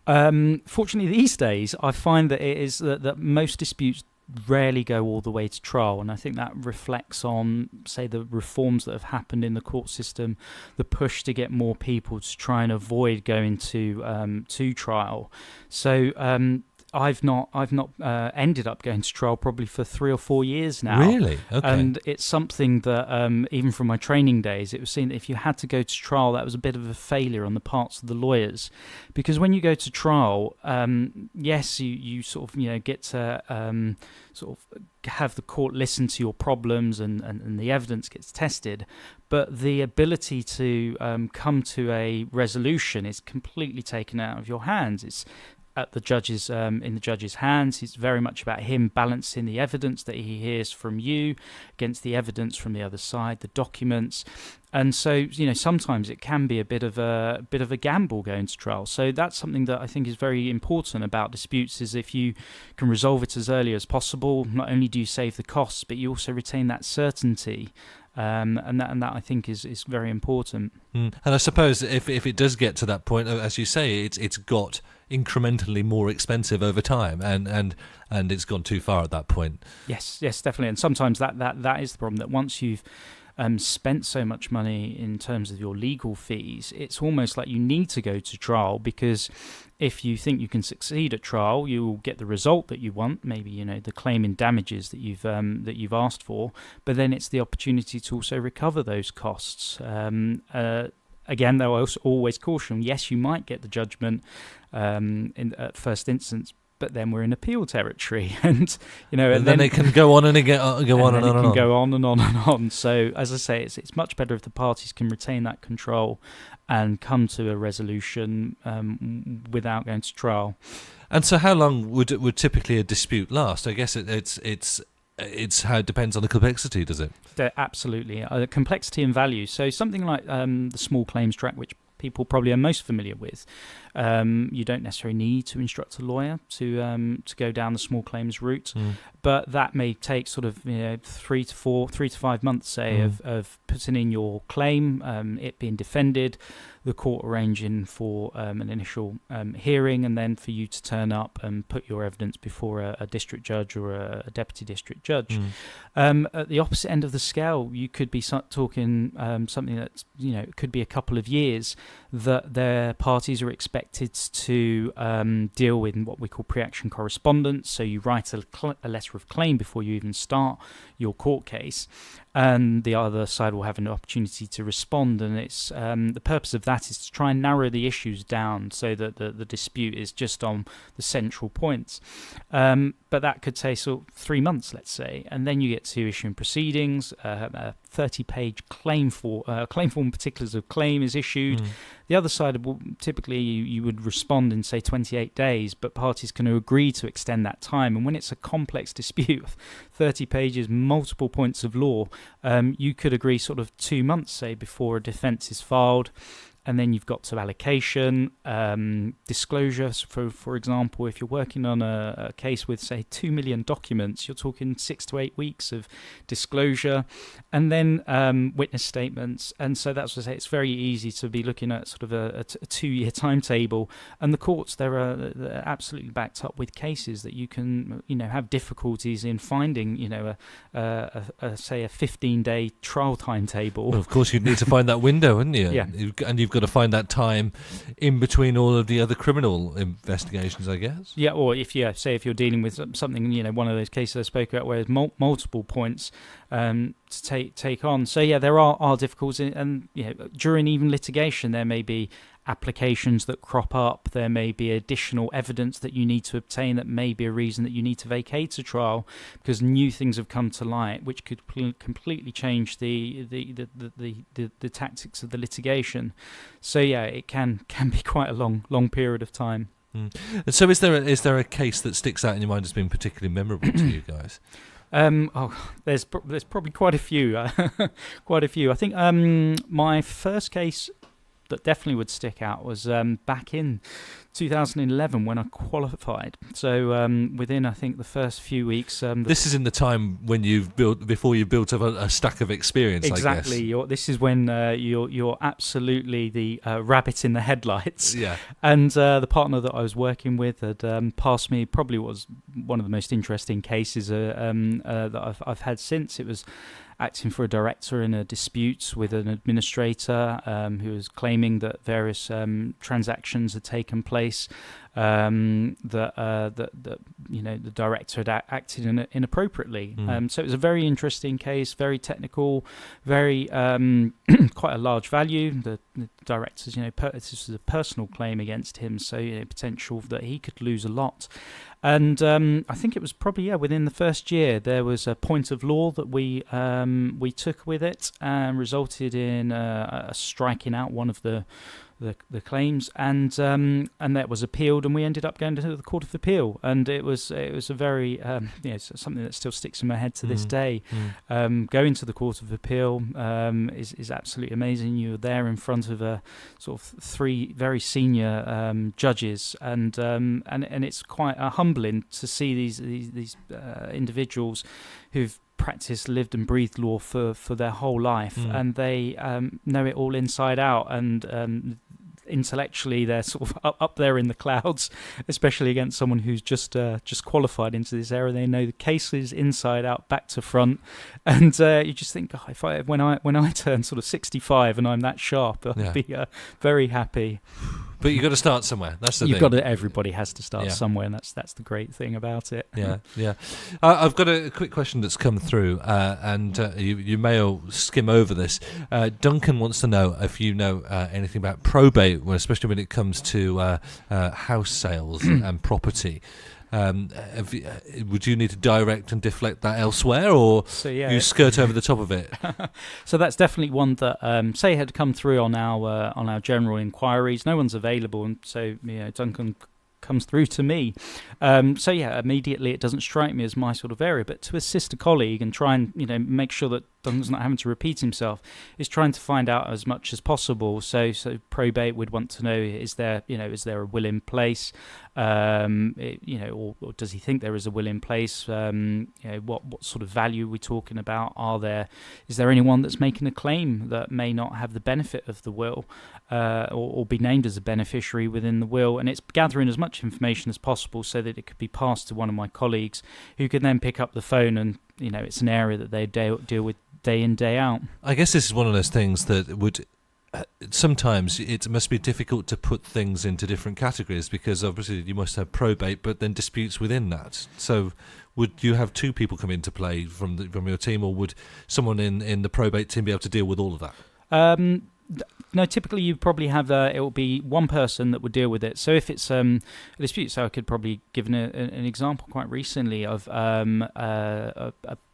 Fortunately, these days, I find that it is that most disputes rarely go all the way to trial, and I think that reflects on, say, the reforms that have happened in the court system, the push to get more people to try and avoid going to trial. So I've not ended up going to trial probably for 3 or 4 years now. Really? Okay. And it's something that even from my training days, it was seen that if you had to go to trial, that was a bit of a failure on the parts of the lawyers, because when you go to trial, yes, you sort of get to sort of have the court listen to your problems and the evidence gets tested, but the ability to come to a resolution is completely taken out of your hands. It's at the judge's in the judge's hands. It's very much about him balancing the evidence that he hears from you against the evidence from the other side, the documents, and so sometimes it can be a bit of a gamble going to trial. So that's something that I think is very important about disputes, is if you can resolve it as early as possible, not only do you save the costs, but you also retain that certainty. And that I think is very important. And I suppose if it does get to that point, as you say, it's got incrementally more expensive over time, and it's gone too far at that point. Yes, definitely. And sometimes that is the problem, that once you've spent so much money in terms of your legal fees, it's almost like you need to go to trial, because if you think you can succeed at trial, you will get the result that you want, maybe the claim in damages that you've asked for, but then it's the opportunity to also recover those costs. Again, though, I always caution, yes, you might get the judgment at first instance, but then we're in appeal territory, and then it can go on and go on and on and on. Go on and on and on. So, as I say, it's much better if the parties can retain that control and come to a resolution without going to trial. And so, how long would typically a dispute last? I guess it's how it depends on the complexity, does it? Absolutely, complexity and value. So something like the small claims tract, which people probably are most familiar with. You don't necessarily need to instruct a lawyer to go down the small claims route, but that may take sort of 3 to 5 months, say, of putting in your claim, it being defended, the court arranging for an initial hearing, and then for you to turn up and put your evidence before a district judge or a deputy district judge. At the opposite end of the scale, you could be talking something that's could be a couple of years that their parties are expected to deal with what we call pre-action correspondence. So you write a letter of claim before you even start your court case, and the other side will have an opportunity to respond. And it's the purpose of that is to try and narrow the issues down so that the dispute is just on the central points. But that could take 3 months, let's say, and then you get to issuing proceedings. A 30-page claim form particulars of claim is issued. The other side, typically you would respond in, say, 28 days, but parties can agree to extend that time. And when it's a complex dispute, 30 pages, multiple points of law, you could agree sort of 2 months, say, before a defence is filed. And then you've got to allocation, disclosure. For example, if you're working on a case with, say, 2 million documents, you're talking 6 to 8 weeks of disclosure, and then witness statements. And so that's what I say. It's very easy to be looking at sort of a 2-year timetable. And the courts, they're absolutely backed up with cases that you can, have difficulties in finding, say, a 15-day trial timetable. Well, of course, you'd need to find that window, wouldn't you? Yeah. And you've got to find that time in between all of the other criminal investigations, I guess. Yeah, or if you're dealing with something, one of those cases I spoke about where there's multiple points to take on. So yeah, there are difficulties, and during even litigation, there may be applications that crop up. There may be additional evidence that you need to obtain that may be a reason that you need to vacate a trial because new things have come to light, which could completely change the tactics of the litigation. So yeah, it can be quite a long period of time. So is there a case that sticks out in your mind as being particularly memorable to you guys? There's probably quite a few. I think my first case that definitely would stick out was back in 2011 when I qualified. So within, I think, the first few weeks... this is in the time when before you built up a stack of experience, exactly. I guess. This is when you're absolutely the rabbit in the headlights. Yeah. And the partner that I was working with had passed me probably what was one of the most interesting cases that I've had since. It was acting for a director in a dispute with an administrator who was claiming that various transactions had taken place, that the director had acted inappropriately. So it was a very interesting case, very technical, very quite a large value. The director's, this was a personal claim against him, so potential that he could lose a lot. And I think it was probably within the first year there was a point of law that we took with it and resulted in a striking out one of the claims, and that was appealed, and we ended up going to the Court of Appeal, and it was a very it's something that still sticks in my head to this day. Going to the Court of Appeal is absolutely amazing. You're there in front of a sort of 3 very senior judges, and it's quite humbling to see these individuals who've practiced, lived and breathed law for their whole life, and they know it all inside out, and intellectually they're sort of up there in the clouds, especially against someone who's just qualified into this area. They know the cases inside out, back to front, and you just think, when I turn sort of 65 and I'm that sharp, I'll be very happy. But you've got to start somewhere. That's the thing. Everybody has to start somewhere, and that's the great thing about it. Yeah. I've got a quick question that's come through, and you may all skim over this. Duncan wants to know if you know anything about probate, especially when it comes to house sales and property. Would you need to direct and deflect that elsewhere, or you skirt over the top of it? So that's definitely one that say had come through on our general inquiries. No one's available, and so Duncan comes through to me. Immediately it doesn't strike me as my sort of area, but to assist a colleague and try and make sure that Duncan's not having to repeat himself is trying to find out as much as possible. So probate would want to know, is there a will in place, or does he think there is a will in place? What sort of value are we talking about? Is there anyone that's making a claim that may not have the benefit of the will, or be named as a beneficiary within the will? And it's gathering as much information as possible so that it could be passed to one of my colleagues, who can then pick up the phone, and it's an area that they deal with day in, day out. I guess this is one of those things that would sometimes it must be difficult to put things into different categories, because obviously you must have probate, but then disputes within that. So would you have 2 people come into play from your team, or would someone in the probate team be able to deal with all of that? No, typically you probably have it will be one person that would deal with it. So if it's a dispute, so I could probably give an example quite recently of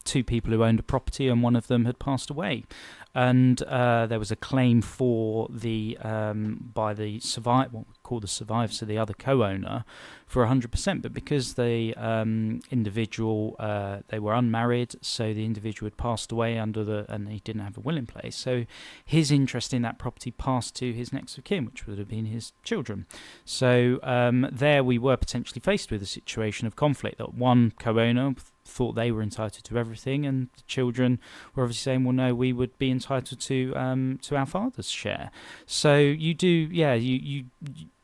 2 people who owned a property, and one of them had passed away, and there was a claim for by the survivor, what we call the survivor, so the other co-owner, for 100%. But because the individual they were unmarried, so the individual had passed away and he didn't have a will in place, so his interest in that property passed to his next of kin, which would have been his children. So there we were potentially faced with a situation of conflict, that one co-owner thought they were entitled to everything, and the children were obviously saying, well, no, we would be entitled to our father's share. So you do, you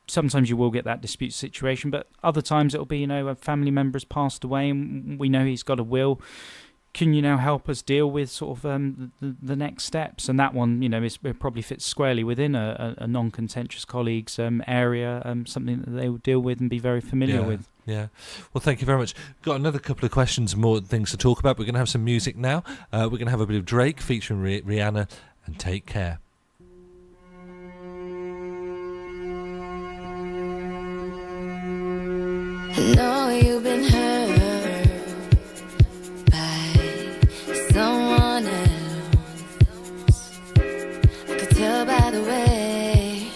sometimes you will get that dispute situation, but other times it'll be, a family member has passed away and we know he's got a will. Can you now help us deal with sort of the next steps? And that one, it probably fits squarely within a non-contentious colleague's area, something that they will deal with and be very familiar with. Yeah. Well, thank you very much. Got another couple of questions, more things to talk about. We're going to have some music now. We're going to have a bit of Drake featuring Rihanna and Take Care. I know you've been hurt by someone else. I could tell by the way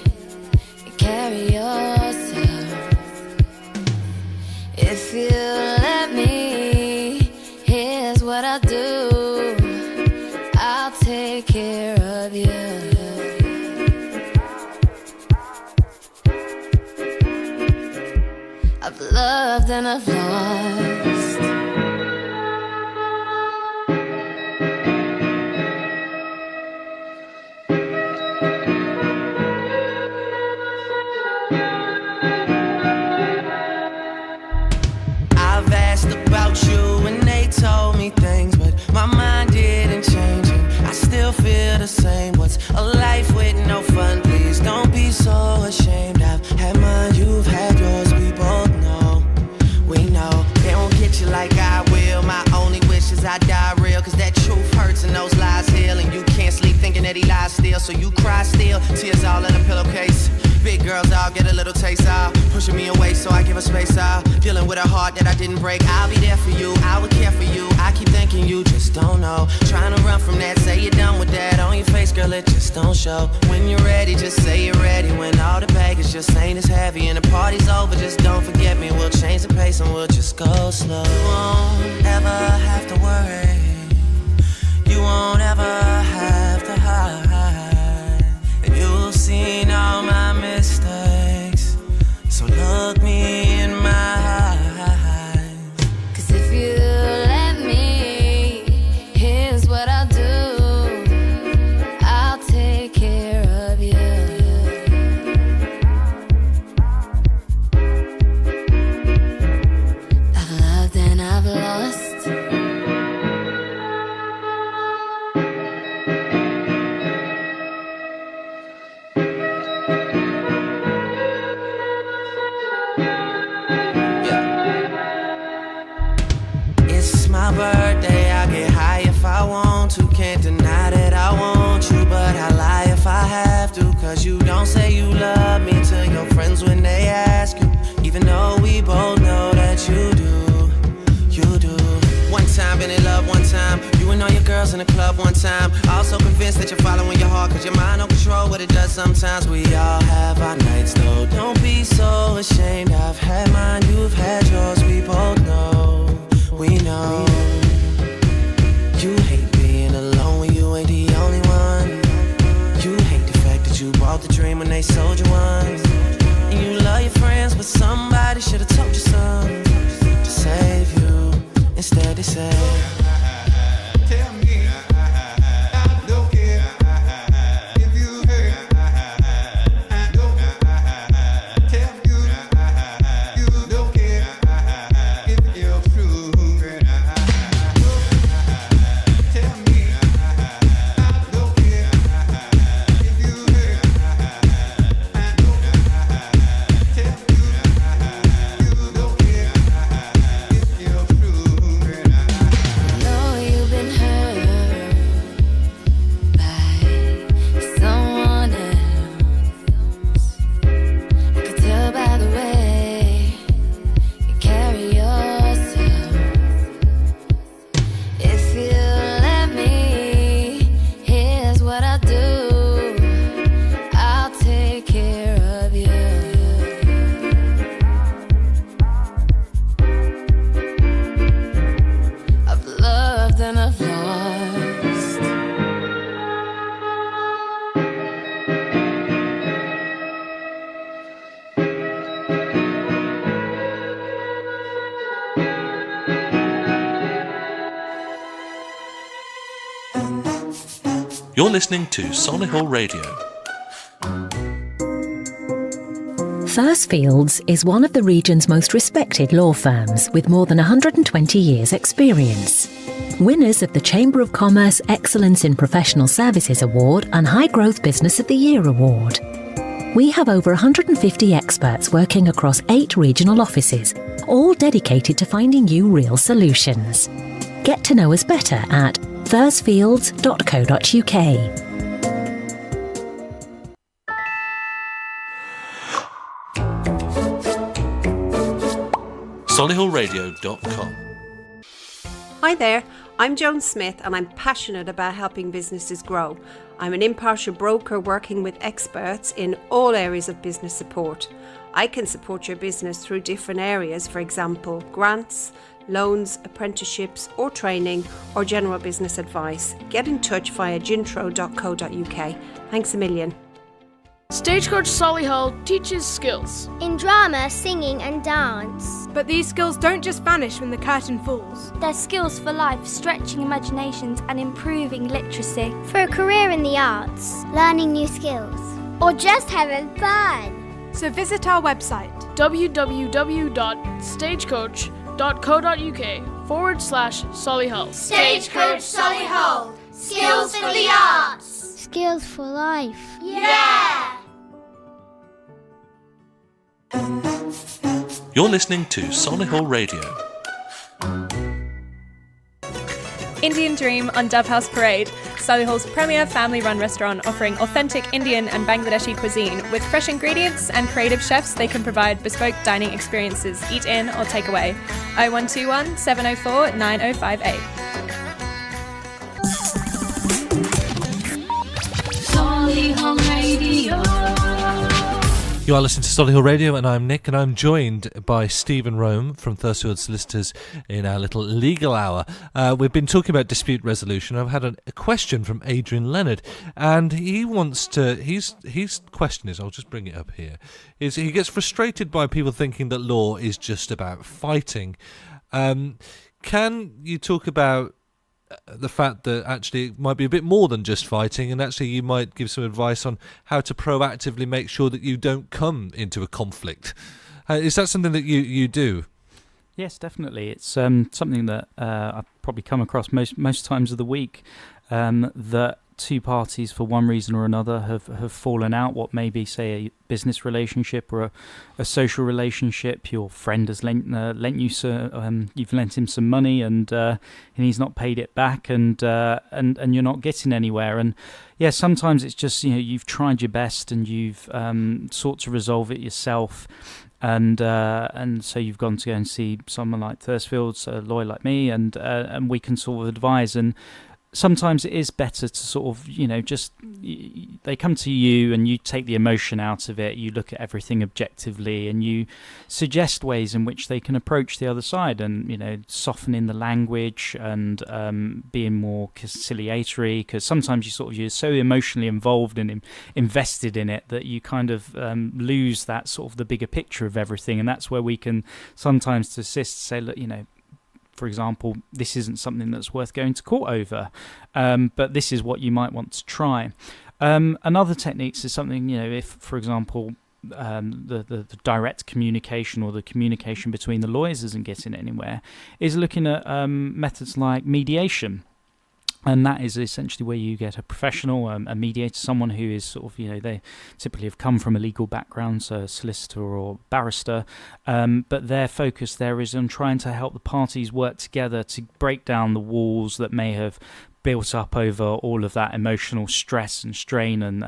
you carry yourself. If you let me, here's what I'll do. I'll take care of you. I've loved and I've lost. I've asked about you and they told me things, but my mind didn't change. like I will. My only wish is I die real, cause that truth hurts and those lies heal. And you can't sleep thinking that he lies still, so you cry still, tears all in a pillowcase. Big girls, I'll get a little taste, pushing me away so I give her space, dealing with a heart that I didn't break. I'll be there for you, I would care for you. I keep thinking you just don't know. Trying to run from that, say you're done with that. On your face, girl, it just don't show. When you're ready, just say you're ready. When all the baggage just ain't as heavy and the party's over, just don't forget me. We'll change the pace and we'll just go slow. You won't ever have to worry. You won't ever have to hide. And you've seen all my mistakes, so look me in my eyes. Cause if you let me, here's what I'll do. I'll take care of you. I've loved and I've lost. My birthday, I get high if I want to. Can't deny that I want you, but I lie if I have to. Cause you don't say you love me to your friends when they ask you, even though we both know that you do, you do. One time, been in love one time. You and all your girls in the club one time. Also convinced that you're following your heart, cause your mind don't control what it does sometimes. We all have our nights though, don't be so ashamed. I've had mine, you've had yours, we both know. We know you hate being alone when you ain't the only one. You hate the fact that you bought the dream when they sold you one. And you love your friends, but somebody should've told you something to save you. Instead they say, tell me I don't care if you hurt. I don't tell you you don't care if you're true. You're listening to Solihull Radio. Thursfields is one of the region's most respected law firms with more than 120 years' experience. Winners of the Chamber of Commerce Excellence in Professional Services Award and High Growth Business of the Year Award. We have over 150 experts working across 8 regional offices, all dedicated to finding you real solutions. Get to know us better at thursfields.co.uk. Solihullradio.com. Hi there, I'm Joan Smith and I'm passionate about helping businesses grow. I'm an impartial broker working with experts in all areas of business support. I can support your business through different areas, for example, grants, loans, apprenticeships or training or general business advice. Get in touch via gintro.co.uk. Thanks a million. Stagecoach Solihull teaches skills in drama, singing and dance. But these skills don't just vanish when the curtain falls. They're skills for life, stretching imaginations and improving literacy. For a career in the arts, learning new skills, or just having fun. So visit our website www.stagecoach.co.uk/Solihull. Stagecoach Solihull. Skills for the arts. Skills for life. Yeah! You're listening to Solihull Radio. Indian Dream on Dove House Parade, Solihull's premier family-run restaurant offering authentic Indian and Bangladeshi cuisine with fresh ingredients and creative chefs. They can provide bespoke dining experiences, eat in or take away. 0121 704 9058. Solihull Radio. You are listening to Solihull Radio, and I'm Nick, and I'm joined by Stephen Rome from Thursfields Solicitors in our little legal hour. We've been talking about dispute resolution. I've had a question from Adrian Leonard, and he wants to. His question is, I'll just bring it up here. Is he gets frustrated by people thinking that law is just about fighting. Can you talk about the fact that actually it might be a bit more than just fighting, and actually you might give some advice on how to proactively make sure that you don't come into a conflict? Is that something that you do? Yes, definitely. It's something that I probably come across most times of the week, that two parties for one reason or another have fallen out. What may be, say, a business relationship or a social relationship. Your friend has lent you you've lent him some money, and he's not paid it back, and you're not getting anywhere. And yeah, sometimes it's just, you've tried your best and you've sought to resolve it yourself. And so you've gone to go and see someone like Thursfields, a lawyer like me, and we can sort of advise. And sometimes it is better to sort of, they come to you and you take the emotion out of it. You look at everything objectively and you suggest ways in which they can approach the other side, and, softening the language and being more conciliatory, because sometimes you're so emotionally involved and invested in it that you kind of lose that sort of the bigger picture of everything. And that's where we can sometimes assist, say, look, for example, this isn't something that's worth going to court over, but this is what you might want to try. Another techniques is something, if, for example, the direct communication or the communication between the lawyers isn't getting anywhere, is looking at methods like mediation. And that is essentially where you get a professional, a mediator, someone who is sort of, they typically have come from a legal background, so a solicitor or barrister, but their focus there is on trying to help the parties work together to break down the walls that may have built up over all of that emotional stress and strain and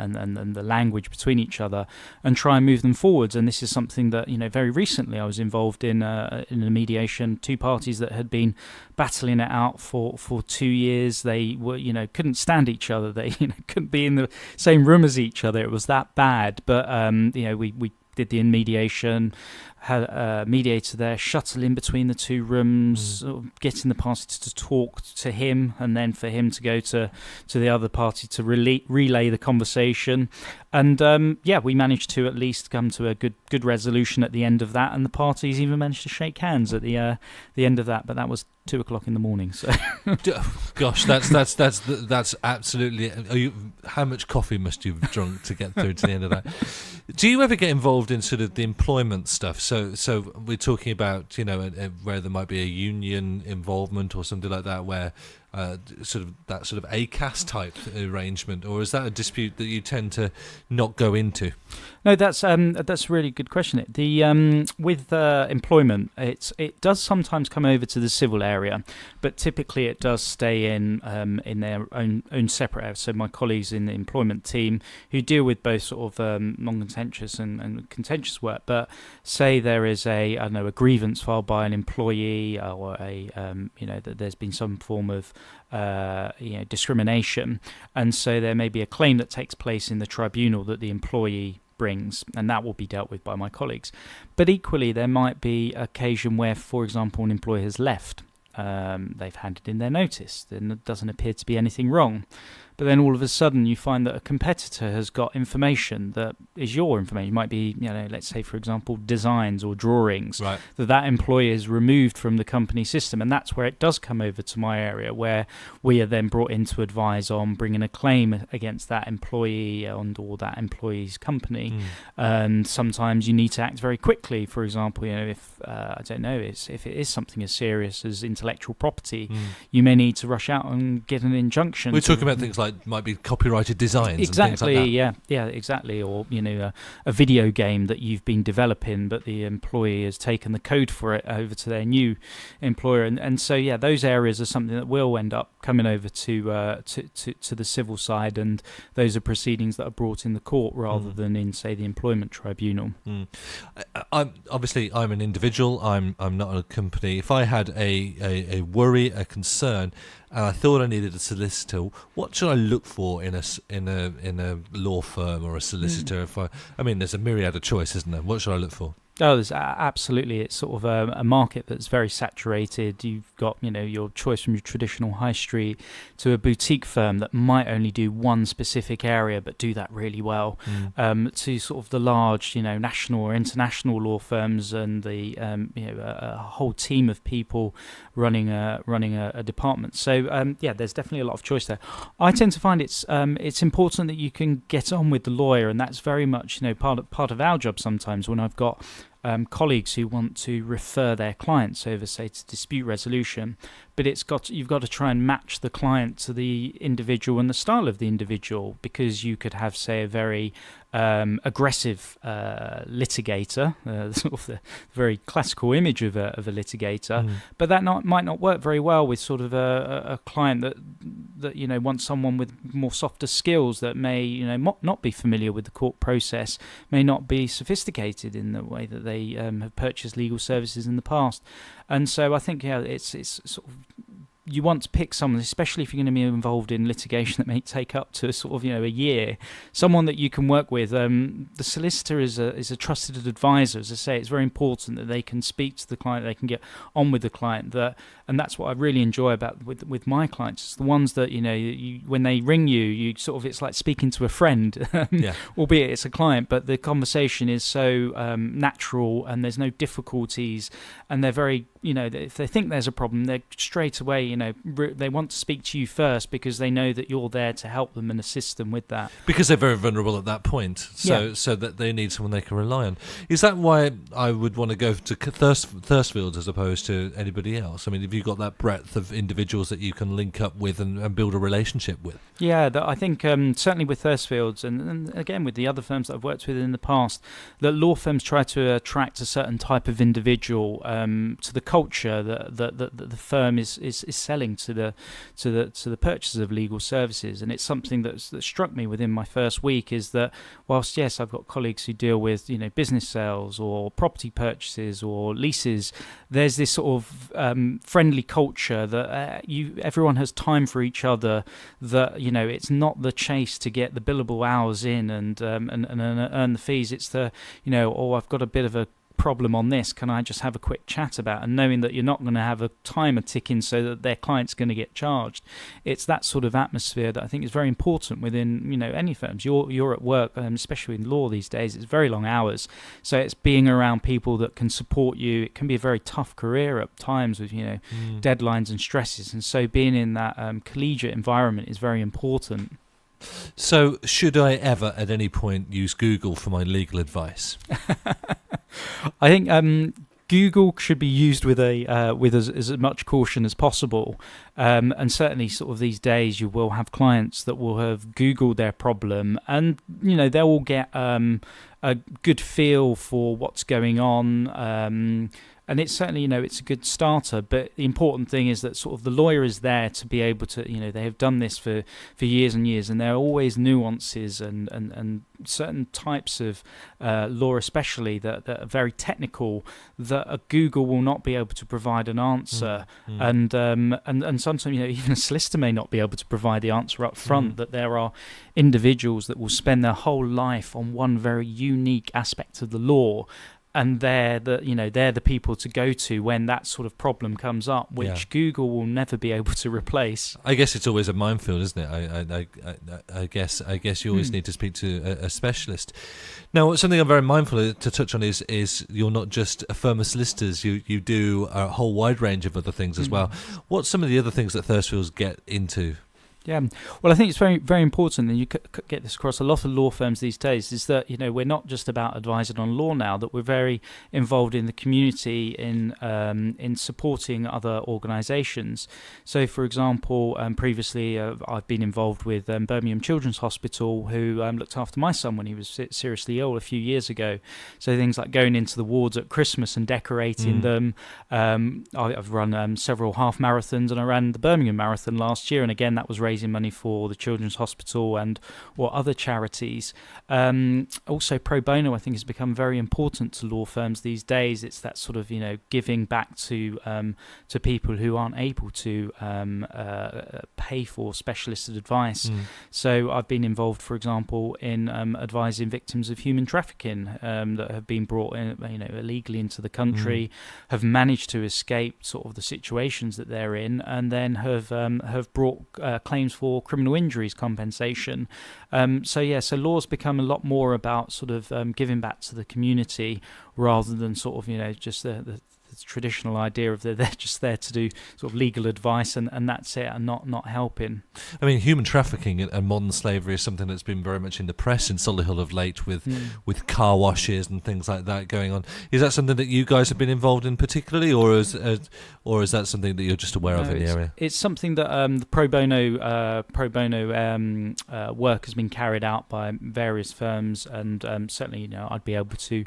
the language between each other, and try and move them forwards. And this is something that, very recently I was involved in a mediation. Two parties that had been battling it out for 2 years. They were, couldn't stand each other. They, couldn't be in the same room as each other. It was that bad. But, we did the mediation, had a mediator there, shuttle in between the two rooms, sort of getting the parties to talk to him, and then for him to go to the other party to relay the conversation. And we managed to at least come to a good resolution at the end of that, and the parties even managed to shake hands at the end of that. But that was 2:00 in the morning. So, gosh, that's absolutely. How much coffee must you have drunk to get through to the end of that? Do you ever get involved in sort of the employment stuff? So we're talking about, where there might be a union involvement or something like that, where sort of ACAS type arrangement, or is that a dispute that you tend to not go into? No, that's a really good question. With employment, it does sometimes come over to the civil area, but typically it does stay in their own separate area. So my colleagues in the employment team who deal with both sort of non-contentious and contentious work, but say there is a grievance filed by an employee, or that there's been some form of discrimination, and so there may be a claim that takes place in the tribunal that the employee brings, and that will be dealt with by my colleagues. But equally, there might be occasion where, for example, an employee has left, they've handed in their notice, then there doesn't appear to be anything wrong. But then all of a sudden you find that a competitor has got information that is your information. It might be, let's say, for example, designs or drawings, right, that employee is removed from the company system. And that's where it does come over to my area, where we are then brought in to advise on bringing a claim against that employee or that employee's company. And sometimes you need to act very quickly. For example, if, if it is something as serious as intellectual property, you may need to rush out and get an injunction. We're talking about things like might be copyrighted designs. Exactly. And things like that. Yeah, exactly. Or a video game that you've been developing, but the employee has taken the code for it over to their new employer, and so those areas are something that will end up coming over to the civil side, and those are proceedings that are brought in the court rather than in, say, the employment tribunal. I'm an individual. I'm not a company. If I had a worry, a concern, and I thought I needed a solicitor, what should I look for in a law firm or a solicitor? There's a myriad of choice, isn't there? What should I look for? Oh, there's absolutely. It's sort of a market that's very saturated. You've got, your choice from your traditional high street to a boutique firm that might only do one specific area but do that really well, to sort of the large, national or international law firms and the a whole team of people running a department. So there's definitely a lot of choice there. I tend to find it's important that you can get on with the lawyer, and that's very much part of our job sometimes when I've got colleagues who want to refer their clients over, say, to dispute resolution, but you've got to try and match the client to the individual and the style of the individual, because you could have, say, a very aggressive litigator, sort of the very classical image of a litigator, but that might not work very well with sort of a client that wants someone with more softer skills, that may not be familiar with the court process, may not be sophisticated in the way that they have purchased legal services in the past. And so I think it's sort of, you want to pick someone, especially if you're going to be involved in litigation that may take up to sort of a year, someone that you can work with. The solicitor is a trusted advisor. As I say, it's very important that they can speak to the client, they can get on with the client. And that's what I really enjoy about with my clients. It's the ones that when they ring you sort of, it's like speaking to a friend, albeit it's a client, but the conversation is so natural and there's no difficulties, and they're very if they think there's a problem, they're straight away they want to speak to you first, because they know that you're there to help them and assist them with that. Because they're very vulnerable at that point, so that they need someone they can rely on. Is that why I would want to go to Thursfields as opposed to anybody else? I mean, have you got that breadth of individuals that you can link up with and build a relationship with? Yeah, I think certainly with Thursfields, and again with the other firms that I've worked with in the past, that law firms try to attract a certain type of individual to the culture that the firm is selling to the purchasers of legal services. And it's something that struck me within my first week, is that whilst yes, I've got colleagues who deal with business sales or property purchases or leases, there's this sort of friendly culture that everyone has time for each other, that it's not the chase to get the billable hours in and earn the fees. It's the I've got a bit of a problem on this, can I just have a quick chat about, and knowing that you're not going to have a timer ticking so that their client's going to get charged. It's that sort of atmosphere that I think is very important within any firms. You're at work, especially in law these days, it's very long hours, so it's being around people that can support you. It can be a very tough career at times with deadlines and stresses, and so being in that collegiate environment is very important. So should I ever at any point use Google for my legal advice? I think Google should be used with as much caution as possible, and certainly sort of these days you will have clients that will have Googled their problem, and they will get a good feel for what's going on. And it's certainly, it's a good starter, but the important thing is that sort of the lawyer is there to be able to, they have done this for years and years, and there are always nuances and certain types of law especially that are very technical, that a Google will not be able to provide an answer. And sometimes, even a solicitor may not be able to provide the answer up front, that there are individuals that will spend their whole life on one very unique aspect of the law, and they're the people to go to when that sort of problem comes up, which Google will never be able to replace. I guess it's always a minefield, isn't it? I guess you always need to speak to a specialist. Now, something I'm very mindful to touch on is you're not just a firm of solicitors. You do a whole wide range of other things as well. What's some of the other things that Thursfields get into? Yeah, well, I think it's very, very important, and you get this across a lot of law firms these days, is that, we're not just about advising on law now, that we're very involved in the community in supporting other organisations. So, for example, previously I've been involved with Birmingham Children's Hospital, who looked after my son when he was seriously ill a few years ago. So things like going into the wards at Christmas and decorating them. I've run several half marathons, and I ran the Birmingham Marathon last year, and again that was raising money for the Children's Hospital or other charities. Also, pro bono, I think, has become very important to law firms these days. It's that sort of giving back to people who aren't able to pay for specialist advice. So I've been involved, for example, in advising victims of human trafficking that have been brought in, illegally into the country, have managed to escape sort of the situations that they're in, and then have brought claims for criminal injuries compensation. So law's become a lot more about sort of giving back to the community rather than sort of just the traditional idea of they're just there to do sort of legal advice and that's it, and not helping. I mean, human trafficking and modern slavery is something that's been very much in the press in Solihull of late, with car washes and things like that going on. Is that something that you guys have been involved in particularly, or is that something that you're just aware of in the area? It's something that the pro bono work has been carried out by various firms, and certainly I'd be able to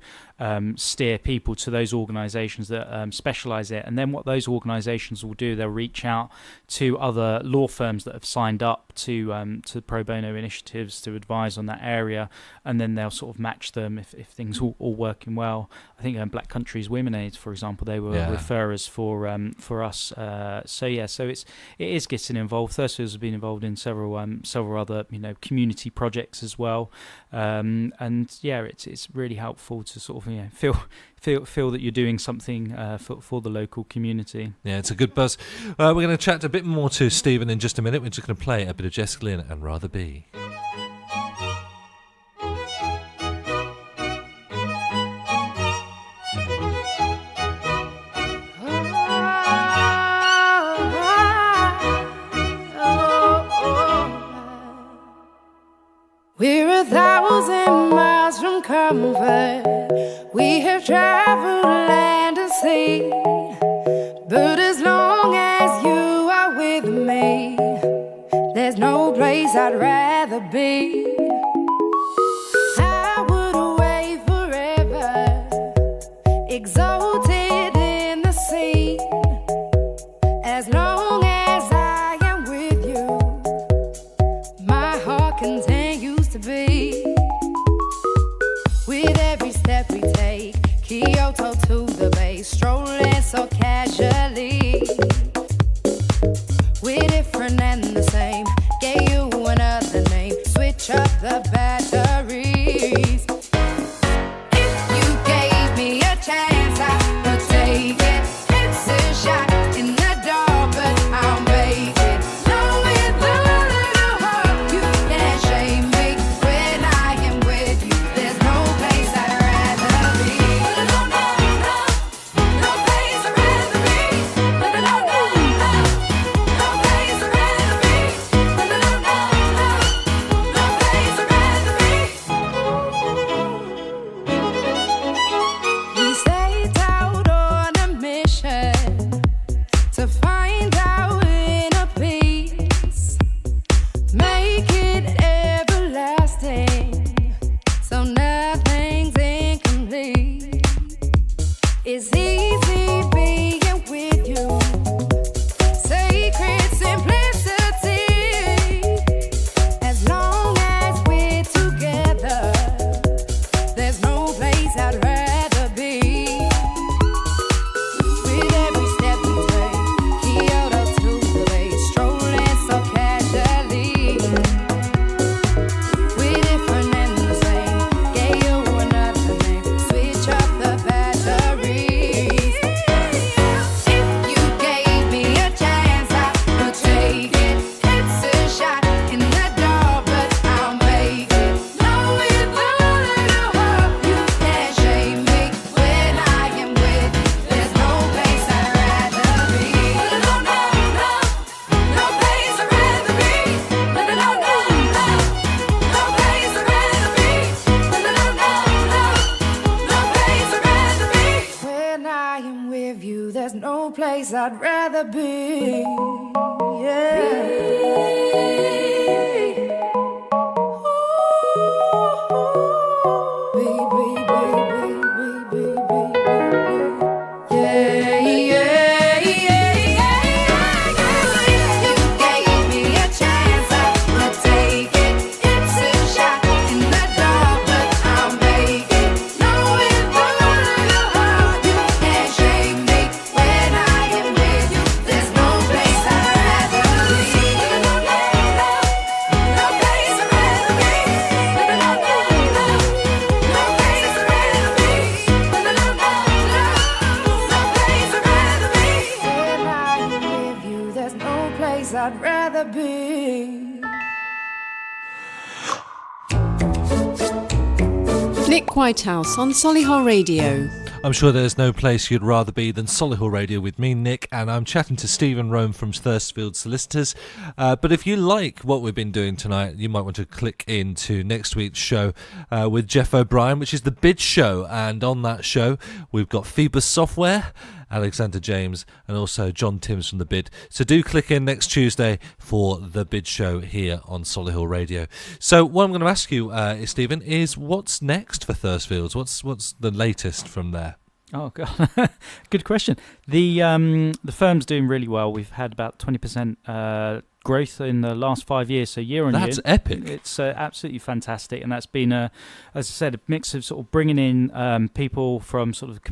steer people to those organisations that specialise it, and then what those organisations will do, they'll reach out to other law firms that have signed up to pro bono initiatives to advise on that area, and then they'll sort of match them if things all working well. I think Black Country's Women Aid, for example, they were referrers for us. So it is getting involved. Thursfields has been involved in several other community projects as well, and it's really helpful to sort of feel that you're doing something for the local community. Yeah, it's a good buzz. We're going to chat a bit more to Stephen in just a minute. We're just going to play a bit of Jess Glynn and Rather Be. We're 1,000 miles from comfort. We have traveled land and sea, but as long as you are with me, there's no place I'd rather be. I would away forever, exalted in the sea, as long as I am with you, my heart continues to beat. With every step we take, Kyoto to the bay, strolling so casually. We're different and the same, gave you another name, switch up the place I'd rather be. Yeah. I'd rather be. Nick Whitehouse on Solihull Radio. I'm sure there's no place you'd rather be than Solihull Radio with me, Nick, and I'm chatting to Stephen Rome from Thursfields Solicitors. But if you like what we've been doing tonight, you might want to click into next week's show with Jeff O'Brien, which is the Bid Show. And on that show, we've got Phoebus Software, Alexander James, and also John Timms from The Bid. So do click in next Tuesday for The Bid Show here on Solihull Radio. So what I'm going to ask you, Stephen, is what's next for Thursfields? What's the latest from there? Oh God, good question. The firm's doing really well. We've had about 20% growth in the last 5 years, so year on year. That's epic. It's absolutely fantastic, and that's been as I said, a mix of sort of bringing in people from sort of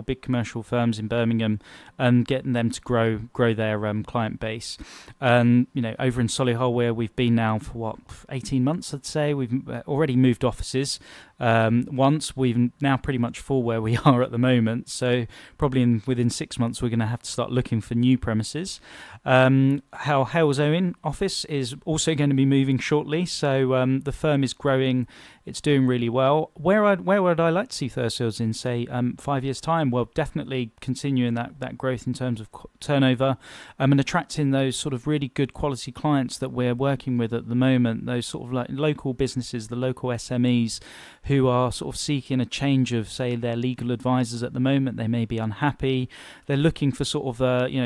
big commercial firms in Birmingham and getting them to grow their client base. And over in Solihull, where we've been now for 18 months, I'd say we've already moved offices. Once we've now pretty much full where we are at the moment, so probably within 6 months we're going to have to start looking for new premises. Our Hales Owen office is also going to be moving shortly, so the firm is growing. It's doing really well. Where would I like to see Thursfields in, say, 5 years' time? Well, definitely continuing that growth in terms of turnover and attracting those sort of really good quality clients that we're working with at the moment, those sort of like local businesses, the local SMEs who are sort of seeking a change of, say, their legal advisors at the moment. They may be unhappy. They're looking for sort of,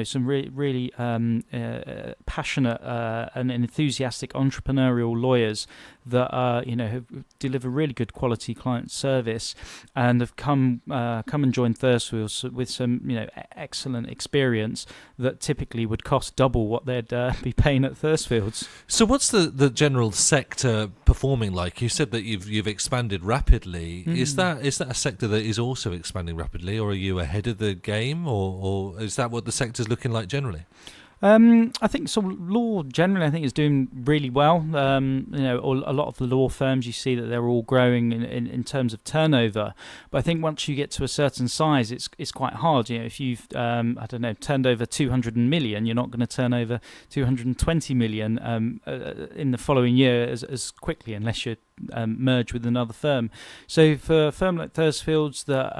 some really passionate and enthusiastic entrepreneurial lawyers that have deliver really good quality client service and have come and joined Thursfields with some excellent experience that typically would cost double what they'd be paying at Thursfields. So what's the general sector performing like? You said that you've expanded rapidly. Is that a sector that is also expanding rapidly, or are you ahead of the game, or is that what the sector's looking like generally? I think so. Law generally, I think, is doing really well. A lot of the law firms, you see that they're all growing in terms of turnover. But I think once you get to a certain size, it's quite hard. If you've turned over 200 million, you're not going to turn over 220 million in the following year as quickly, unless you're merge with another firm. So for a firm like Thursfields, that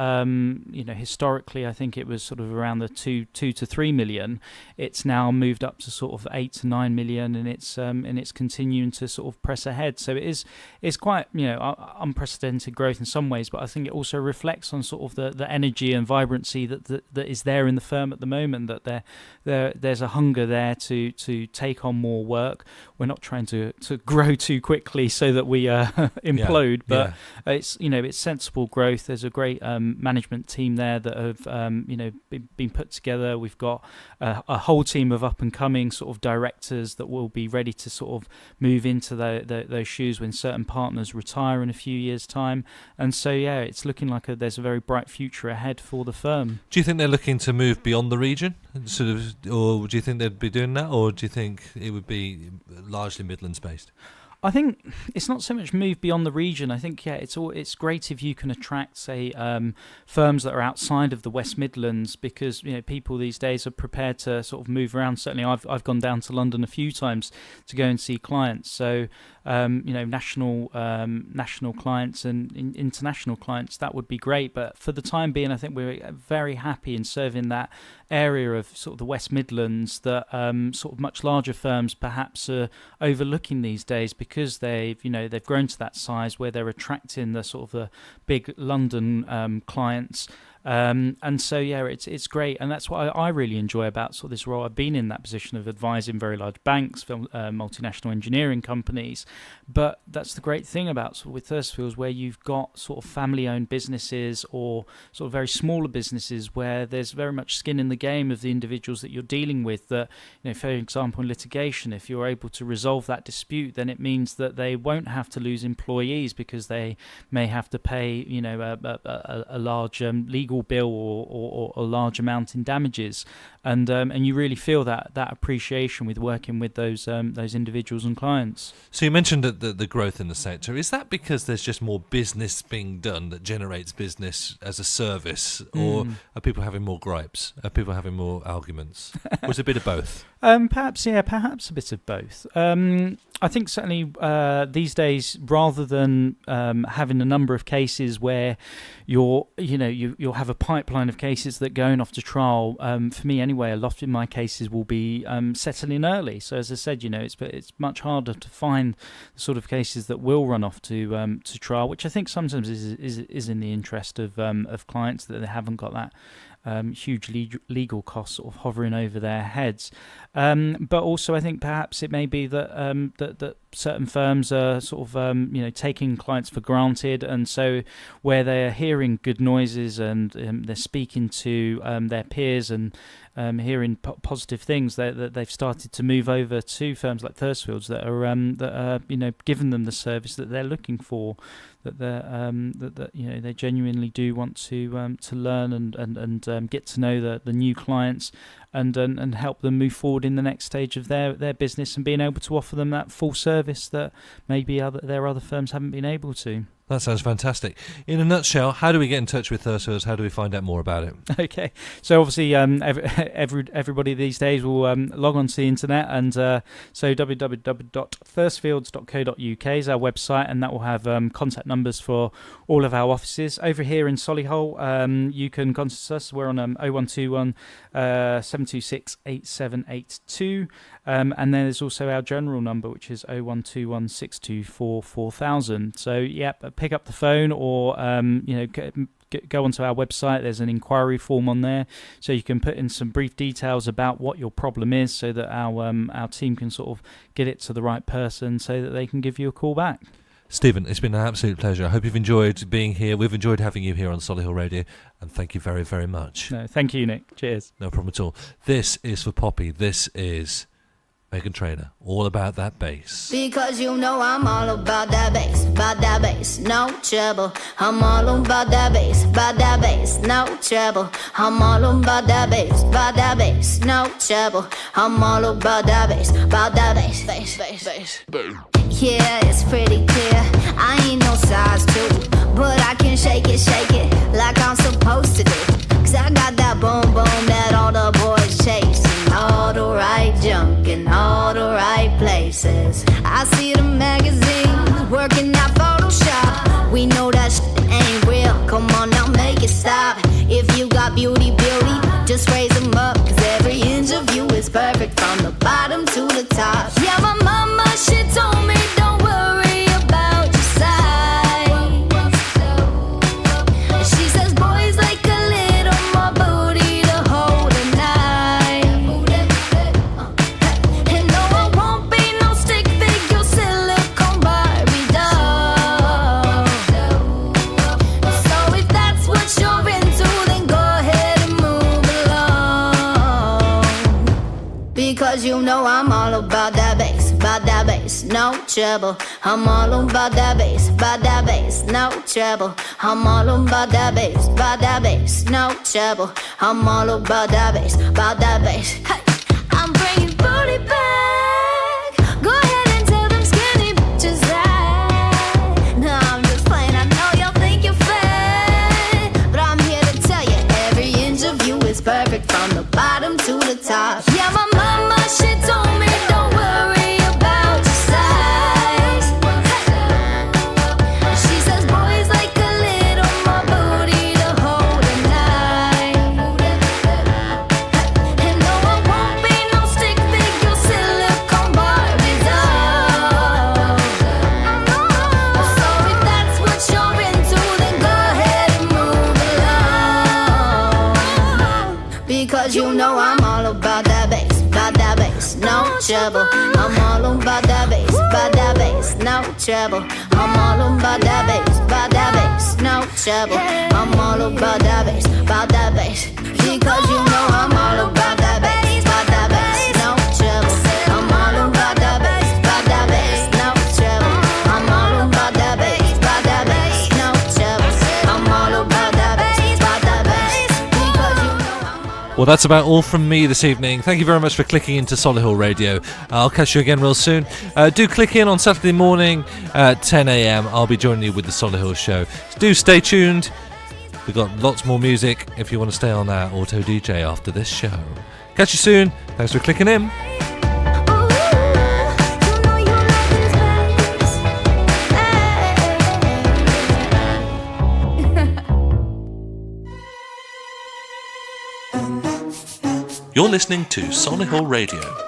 historically I think it was sort of around the 2 to 3 million. It's now moved up to sort of 8 to 9 million, and it's continuing to sort of press ahead. So it's quite unprecedented growth in some ways, but I think it also reflects on sort of the energy and vibrancy that is there in the firm at the moment. That there's a hunger there to take on more work. We're not trying to grow too quickly so that we implode, but it's sensible growth. There's a great management team there that have been put together. We've got a whole team of up and coming sort of directors that will be ready to sort of move into those shoes when certain partners retire in a few years' time. And so it's looking like there's a very bright future ahead for the firm. Do you think they're looking to move beyond the region, or do you think they'd be doing that, or do you think it would be largely Midlands based? I think it's not so much move beyond the region. I think it's great if you can attract, say, firms that are outside of the West Midlands, because people these days are prepared to sort of move around. Certainly, I've gone down to London a few times to go and see clients. So national clients and international clients, that would be great. But for the time being, I think we're very happy in serving that area of sort of the West Midlands that sort of much larger firms perhaps are overlooking these days, because they've grown to that size where they're attracting the sort of the big London clients. And so, yeah, it's great. And that's what I really enjoy about sort of this role. I've been in that position of advising very large banks, multinational engineering companies. But that's the great thing about sort of with Thursfields, where you've got sort of family-owned businesses or sort of very smaller businesses where there's very much skin in the game of the individuals that you're dealing with. That, for example, in litigation, if you're able to resolve that dispute, then it means that they won't have to lose employees because they may have to pay, a large legal bill or a large amount in damages, and you really feel that appreciation with working with those individuals and clients. So you mentioned the growth in the sector. Is that because there's just more business being done that generates business as a service, or are people having more gripes? Are people having more arguments? Or is it a bit of both? Perhaps a bit of both. I think certainly these days, rather than having a number of cases where you'll have a pipeline of cases that going off to trial. For me anyway, a lot of my cases will be settling early. So as I said, it's much harder to find the sort of cases that will run off to trial, which I think sometimes is in the interest of clients, that they haven't got that huge legal costs sort of hovering over their heads. But also I think perhaps it may be that that certain firms are sort of taking clients for granted, and so where they're hearing good noises and they're speaking to their peers and hearing positive things, that they've started to move over to firms like Thursfields that are giving them the service that they're looking for, that they genuinely do want to learn and get to know the new clients and help them move forward in the next stage of their business, and being able to offer them that full service that maybe their other firms haven't been able to. That sounds fantastic. In a nutshell, how do we get in touch with Thursfields? How do we find out more about it? Okay, so obviously everybody these days will log on to the internet, and so www.thursfields.co.uk is our website, and that will have contact numbers for all of our offices. Over here in Solihull, you can contact us. We're on 0121 726 8782, and then there's also our general number, which is 0121 624 4000. So pick up the phone, or go onto our website. There's an inquiry form on there, so you can put in some brief details about what your problem is, so that our team can sort of get it to the right person, so that they can give you a call back. Stephen, it's been an absolute pleasure. I hope you've enjoyed being here. We've enjoyed having you here on Solihull Radio, and thank you very, very much. No, thank you, Nick. Cheers. No problem at all. This is for Poppy. This is Megan Trainor, all about that bass. Because I'm all about that bass, no trouble. I'm all about that bass, no trouble. I'm all about that bass, no trouble. I'm all about that bass, bass. Yeah, it's pretty clear, I ain't no size 2, but I can shake it like I'm supposed to do. 'Cause I got that boom boom that all the boys chase, and all the right junk in all the right places. I see the magazines working out Photoshop. We know that shit ain't real. Come on now, make it stop. If you got beauty, just raise them up. 'Cause every inch of you is perfect from the bottom to the top. Yeah, my mama, she told me don't worry about your size. She says boys like a little more booty to hold at night. And no, I won't be no stick figure silicone Barbie doll. So if that's what you're into, then go ahead and move along. Because I'm all about that bass, no trouble. I'm all about that bass, no trouble. I'm all about that bass, no trouble. I'm all about that bass. Hey, I'm bringing booty back. Go ahead and tell them skinny bitches that. No, I'm just playing, I know y'all think you're fat, but I'm here to tell you, every inch of you is perfect from the bottom to the top. Yeah, my mama, she told me don't worry about your size. She says boys like a little more booty to hold at night. And no, I won't Because you know I'm all about that bass, no trouble. I'm all about that bass, no trouble. I'm all about that bass, no trouble. I'm all about that bass, because you know I'm all about that bass, no trouble. I'm all about that bass, no trouble. I'm all about that bass, no trouble. I'm all about that bass, because you know. Well, that's about all from me this evening. Thank you very much for clicking into Solihull Radio. I'll catch you again real soon. Do click in on Saturday morning at 10 a.m. I'll be joining you with the Solihull Show. Do stay tuned. We've got lots more music if you want to stay on our auto DJ after this show. Catch you soon. Thanks for clicking in. You're listening to Solihull Radio.